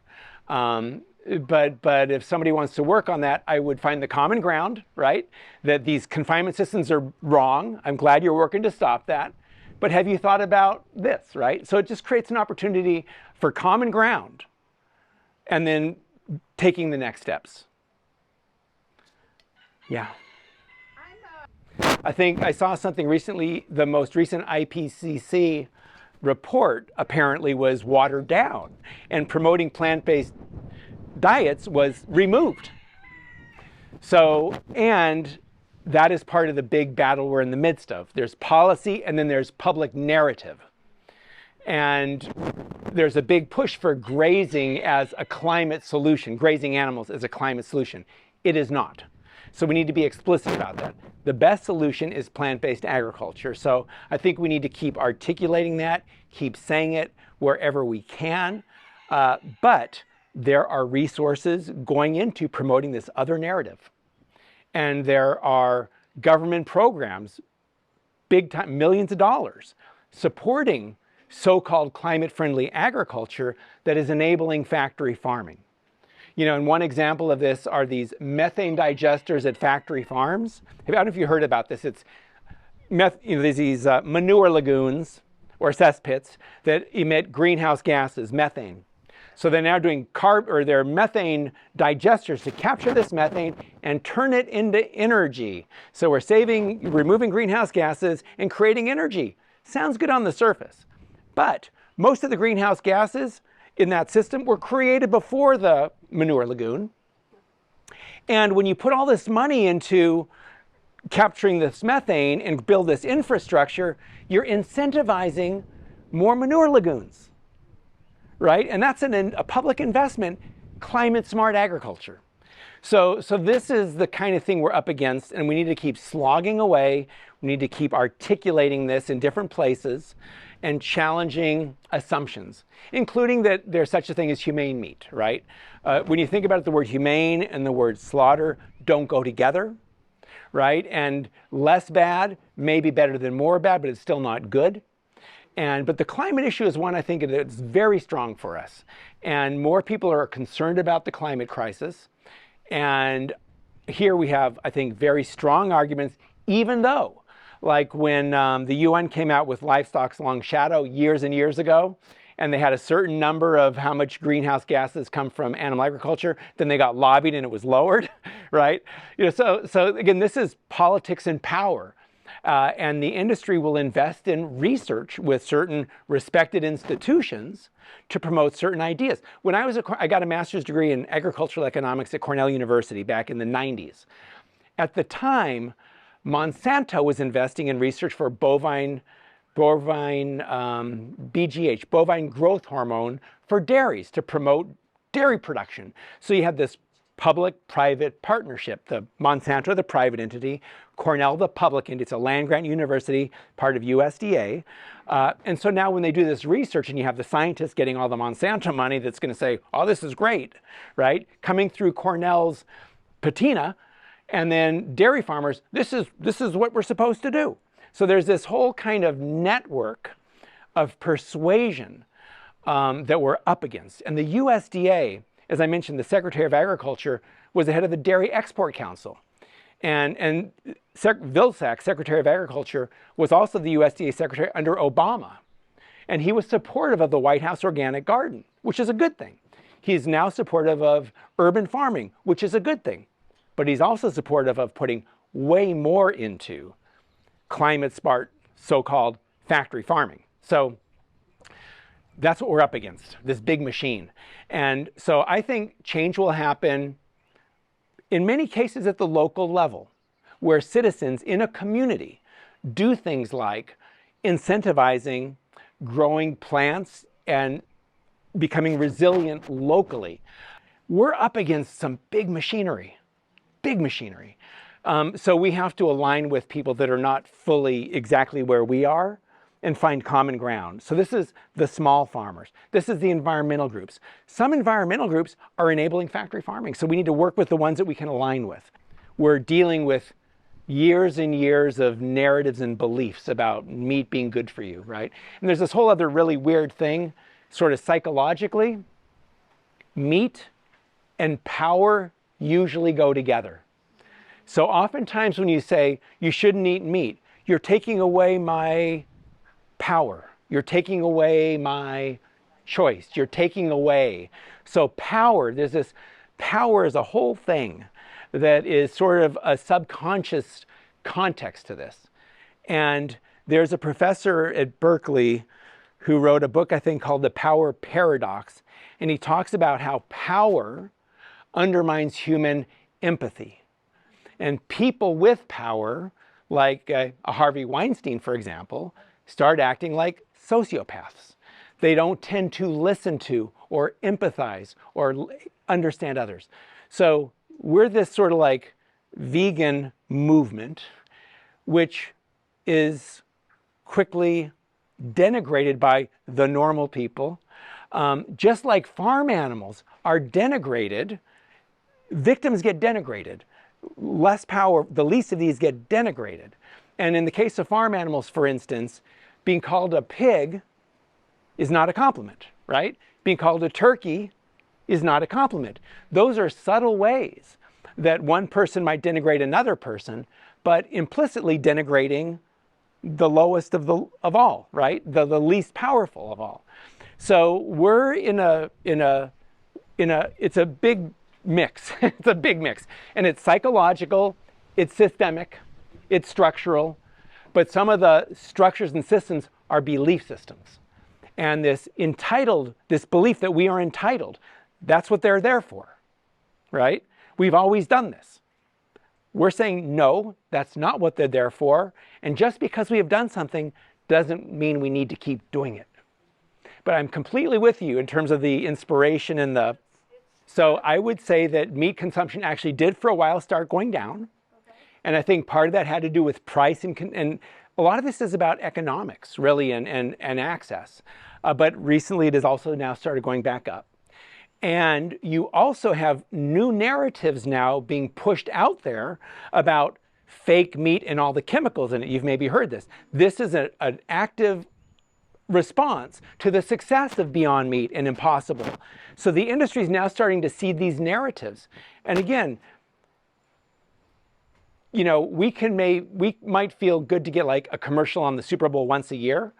Speaker 2: But if somebody wants to work on that, I would find the common ground, right? That these confinement systems are wrong. I'm glad you're working to stop that. But have you thought about this, right? So it just creates an opportunity for common ground and then taking the next steps. Yeah. I think I saw something recently, the most recent IPCC report apparently was watered down, and promoting plant-based diets was removed. So, and that is part of the big battle we're in the midst of. There's policy and then there's public narrative. And there's a big push for grazing as a climate solution, grazing animals as a climate solution. It is not. So we need to be explicit about that. The best solution is plant-based agriculture. So I think we need to keep articulating that, keep saying it wherever we can. But there are resources going into promoting this other narrative. And there are government programs, big time, millions of dollars, supporting so-called climate-friendly agriculture that is enabling factory farming. You know, and one example of this are these methane digesters at factory farms. I don't know if you heard about this. It's there's these manure lagoons or cesspits that emit greenhouse gases, methane. So they're now doing their methane digesters to capture this methane and turn it into energy. So we're removing greenhouse gases and creating energy. Sounds good on the surface, but most of the greenhouse gases in that system were created before the manure lagoon. And when you put all this money into capturing this methane and build this infrastructure, you're incentivizing more manure lagoons, right? And that's a public investment, climate smart agriculture. So this is the kind of thing we're up against, and we need to keep slogging away. We need to keep articulating this in different places and challenging assumptions, including that there's such a thing as humane meat, right? When you think about it, the word humane and the word slaughter don't go together, right? And less bad may be better than more bad, but it's still not good. But the climate issue is one I think that's very strong for us. And more people are concerned about the climate crisis. And here we have, I think, very strong arguments, even though, like when the UN came out with livestock's long shadow years and years ago, and they had a certain number of how much greenhouse gases come from animal agriculture, then they got lobbied and it was lowered, right? So again, this is politics and power. And the industry will invest in research with certain respected institutions to promote certain ideas. When I got a master's degree in agricultural economics at Cornell University back in the 90s. At the time, Monsanto was investing in research for bovine BGH, bovine growth hormone, for dairies to promote dairy production. So you had this public-private partnership, the Monsanto, the private entity, Cornell, the public entity. It's a land-grant university, part of USDA. And so now when they do this research and you have the scientists getting all the Monsanto money that's going to say, oh, this is great, right? Coming through Cornell's patina, and then dairy farmers, this is what we're supposed to do. So there's this whole kind of network of persuasion that we're up against. And the USDA, as I mentioned, the Secretary of Agriculture was the head of the Dairy Export Council. And Vilsack, Secretary of Agriculture, was also the USDA Secretary under Obama. And he was supportive of the White House Organic Garden, which is a good thing. He's now supportive of urban farming, which is a good thing. But he's also supportive of putting way more into climate-smart, so-called factory farming. So that's what we're up against, this big machine. And so I think change will happen in many cases at the local level, where citizens in a community do things like incentivizing growing plants and becoming resilient locally. We're up against some big machinery, big machinery. So we have to align with people that are not fully exactly where we are and find common ground. So this is the small farmers. This is the environmental groups. Some environmental groups are enabling factory farming, so we need to work with the ones that we can align with. We're dealing with years and years of narratives and beliefs about meat being good for you, right? And there's this whole other really weird thing, sort of psychologically. Meat and power usually go together. So oftentimes when you say you shouldn't eat meat, you're taking away my power. You're taking away my choice. You're taking away. So power, there's this power is a whole thing that is sort of a subconscious context to this. And there's a professor at Berkeley who wrote a book, I think, called The Power Paradox. And he talks about how power undermines human empathy. And people with power, like a Harvey Weinstein, for example, start acting like sociopaths. They don't tend to listen to or empathize or understand others. So we're this sort of like vegan movement, which is quickly denigrated by the normal people. Just like farm animals are denigrated, victims get denigrated. Less power, the least of these get denigrated. And in the case of farm animals, for instance, being called a pig is not a compliment, right? Being called a turkey is not a compliment. Those are subtle ways that one person might denigrate another person, but implicitly denigrating the lowest of all, right? The least powerful of all. So we're it's a big mix. It's a big mix. And it's psychological, it's systemic, it's structural, but some of the structures and systems are belief systems. And this belief that we are entitled, that's what they're there for, right? We've always done this. We're saying, no, that's not what they're there for. And just because we have done something doesn't mean we need to keep doing it. But I'm completely with you in terms of the inspiration and so I would say that meat consumption actually did for a while start going down. Okay. And I think part of that had to do with price and a lot of this is about economics, really, and access. But recently it has also now started going back up. And you also have new narratives now being pushed out there about fake meat and all the chemicals in it. You've maybe heard this. This is an active response to the success of Beyond Meat and Impossible. So the industry is now starting to see these narratives. And again, you know, we might feel good to get like a commercial on the Super Bowl once a year.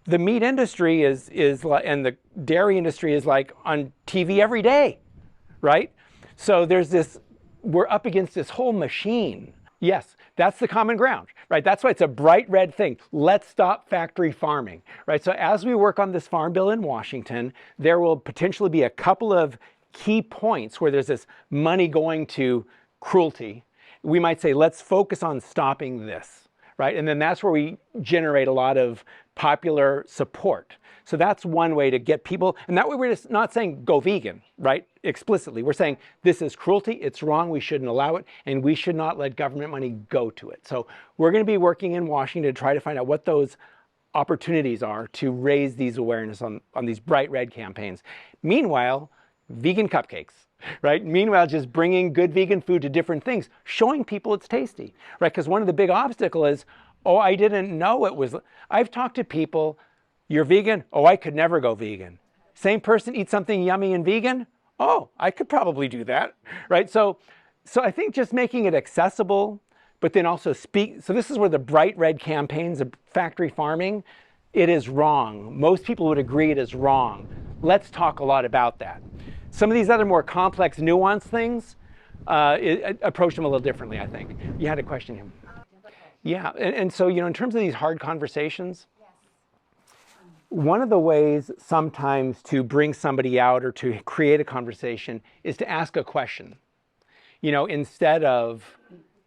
Speaker 2: The meat industry is and the dairy industry is like on TV every day, right? So there's this, we're up against this whole machine. Yes, that's the common ground, right? That's why it's a bright red thing. Let's stop factory farming, right? So as we work on this farm bill in Washington, there will potentially be a couple of key points where there's this money going to cruelty. We might say, let's focus on stopping this, right? And then that's where we generate a lot of popular support. So that's one way to get people, and that way we're just not saying go vegan, right? Explicitly, we're saying this is cruelty, it's wrong, we shouldn't allow it, and we should not let government money go to it. So we're going to be working in Washington to try to find out what those opportunities are to raise these awareness on these bright red campaigns. Meanwhile, vegan cupcakes, right? Meanwhile, just bringing good vegan food to different things, showing people it's tasty, right? Because one of the big obstacles is, oh, I didn't know it was, I've talked to people, you're vegan? Oh, I could never go vegan. Same person eats something yummy and vegan? Oh, I could probably do that, right? So I think just making it accessible, but then also so this is where the bright red campaigns of factory farming, it is wrong. Most people would agree it is wrong. Let's talk a lot about that. Some of these other more complex, nuanced things, approach them a little differently, I think. You had a question here. Yeah, and so, you know, in terms of these hard conversations, one of the ways sometimes to bring somebody out or to create a conversation is to ask a question. You know, instead of,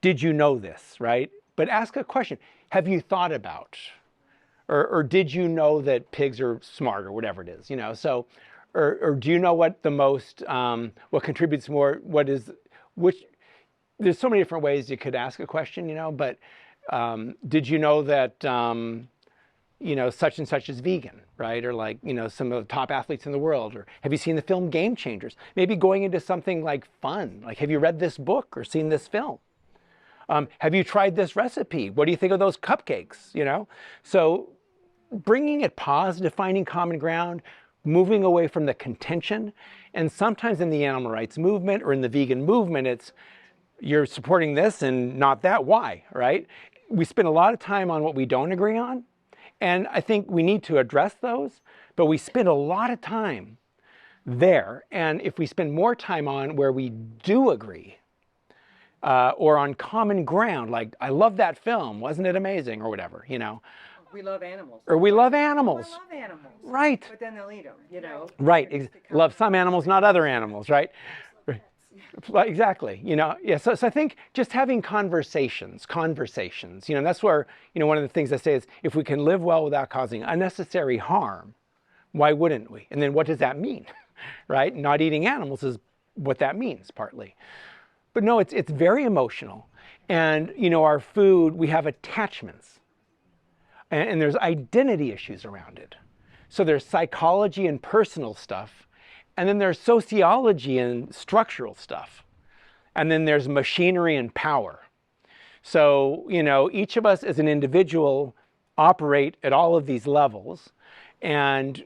Speaker 2: did you know this, right? But ask a question. Have you thought about? Or did you know that pigs are smart or whatever it is, you know? So, or do you know what the most, what contributes more, there's so many different ways you could ask a question, you know, but did you know that, you know, such and such is vegan, right? Or like, you know, some of the top athletes in the world. Or have you seen the film Game Changers? Maybe going into something like fun, like have you read this book or seen this film? Have you tried this recipe? What do you think of those cupcakes, you know? So bringing it positive, finding common ground, moving away from the contention. And sometimes in the animal rights movement or in the vegan movement, it's you're supporting this and not that, why, right? We spend a lot of time on what we don't agree on. And I think we need to address those, but we spend a lot of time there. And if we spend more time on where we do agree, or on common ground, like, I love that film, wasn't it amazing, or whatever, you know.
Speaker 3: We love animals.
Speaker 2: Or we love animals.
Speaker 3: I love animals.
Speaker 2: Right.
Speaker 3: But then they'll eat them, you know.
Speaker 2: Right. Love some animals, not other animals, right? Exactly. You know, yeah. So I think just having conversations, you know, that's where, you know, one of the things I say is if we can live well without causing unnecessary harm, why wouldn't we? And then what does that mean, right? Not eating animals is what that means partly. But no, it's very emotional. And, you know, our food, we have attachments and there's identity issues around it. So there's psychology and personal stuff. And then there's sociology and structural stuff. And then there's machinery and power. So, you know, each of us as an individual operate at all of these levels. And,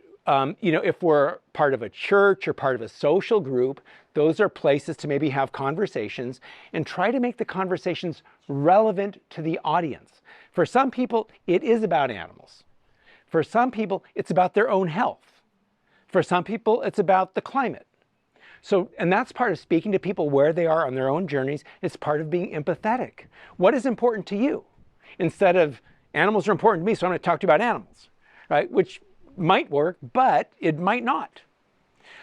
Speaker 2: you know, if we're part of a church or part of a social group, those are places to maybe have conversations and try to make the conversations relevant to the audience. For some people, it is about animals. For some people, it's about their own health. For some people, it's about the climate. So, and that's part of speaking to people where they are on their own journeys. It's part of being empathetic. What is important to you? Instead of, animals are important to me, so I'm going to talk to you about animals, right? Which might work, but it might not.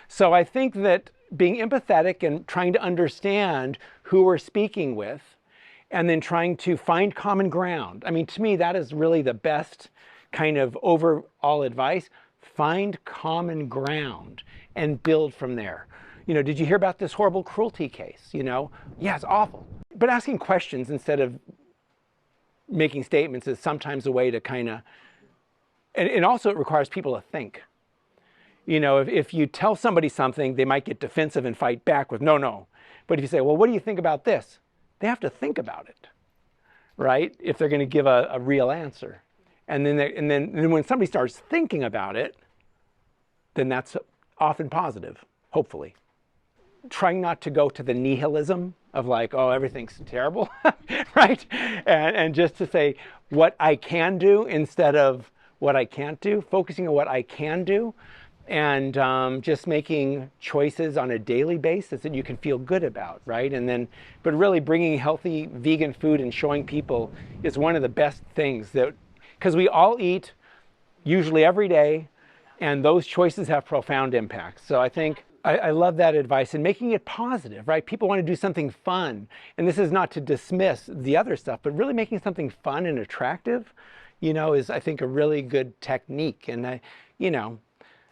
Speaker 2: So I think that being empathetic and trying to understand who we're speaking with, and then trying to find common ground. I mean, to me, that is really the best kind of overall advice. Find common ground and build from there. You know, did you hear about this horrible cruelty case? You know, yeah, it's awful. But asking questions instead of making statements is sometimes a way to kind of, and also it requires people to think. You know, if you tell somebody something, they might get defensive and fight back with, no. But if you say, well, what do you think about this? they have to think about it, right? If they're going to give a real answer. And then when somebody starts thinking about it, then that's often positive, hopefully. Trying not to go to the nihilism of like, oh, everything's terrible, right? And just to say what I can do instead of what I can't do, focusing on what I can do, and just making choices on a daily basis that you can feel good about, right? But really bringing healthy vegan food and showing people is one of the best things that, because we all eat usually every day, and those choices have profound impacts. So I think I love that advice, and making it positive, right? People want to do something fun. And this is not to dismiss the other stuff, but really making something fun and attractive, is, I think, a really good technique. And,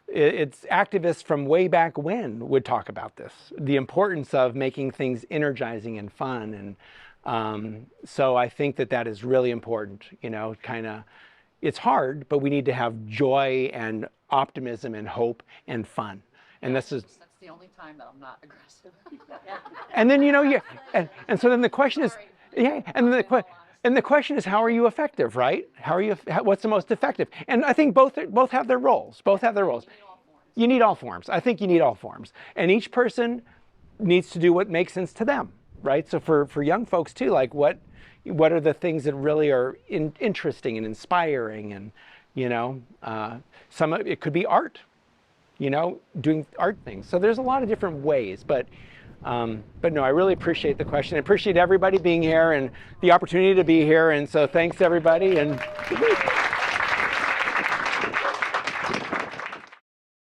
Speaker 2: it's activists from way back when would talk about this, the importance of making things energizing and fun. And so I think that is really important, it's hard, but we need to have joy and optimism and hope and fun. And that's
Speaker 4: the only time that I'm not aggressive.
Speaker 2: And then, and so then the question is, and the question is, how are you effective, right? What's the most effective? And I think both have their roles. Both have their roles. You need all forms. I think you need all forms. And each person needs to do what makes sense to them, right? So for young folks too, like what are the things that really are interesting and inspiring, and it could be art, doing art things. So there's a lot of different ways, but no, I really appreciate the question. I appreciate everybody being here and the opportunity to be here. And so thanks everybody. And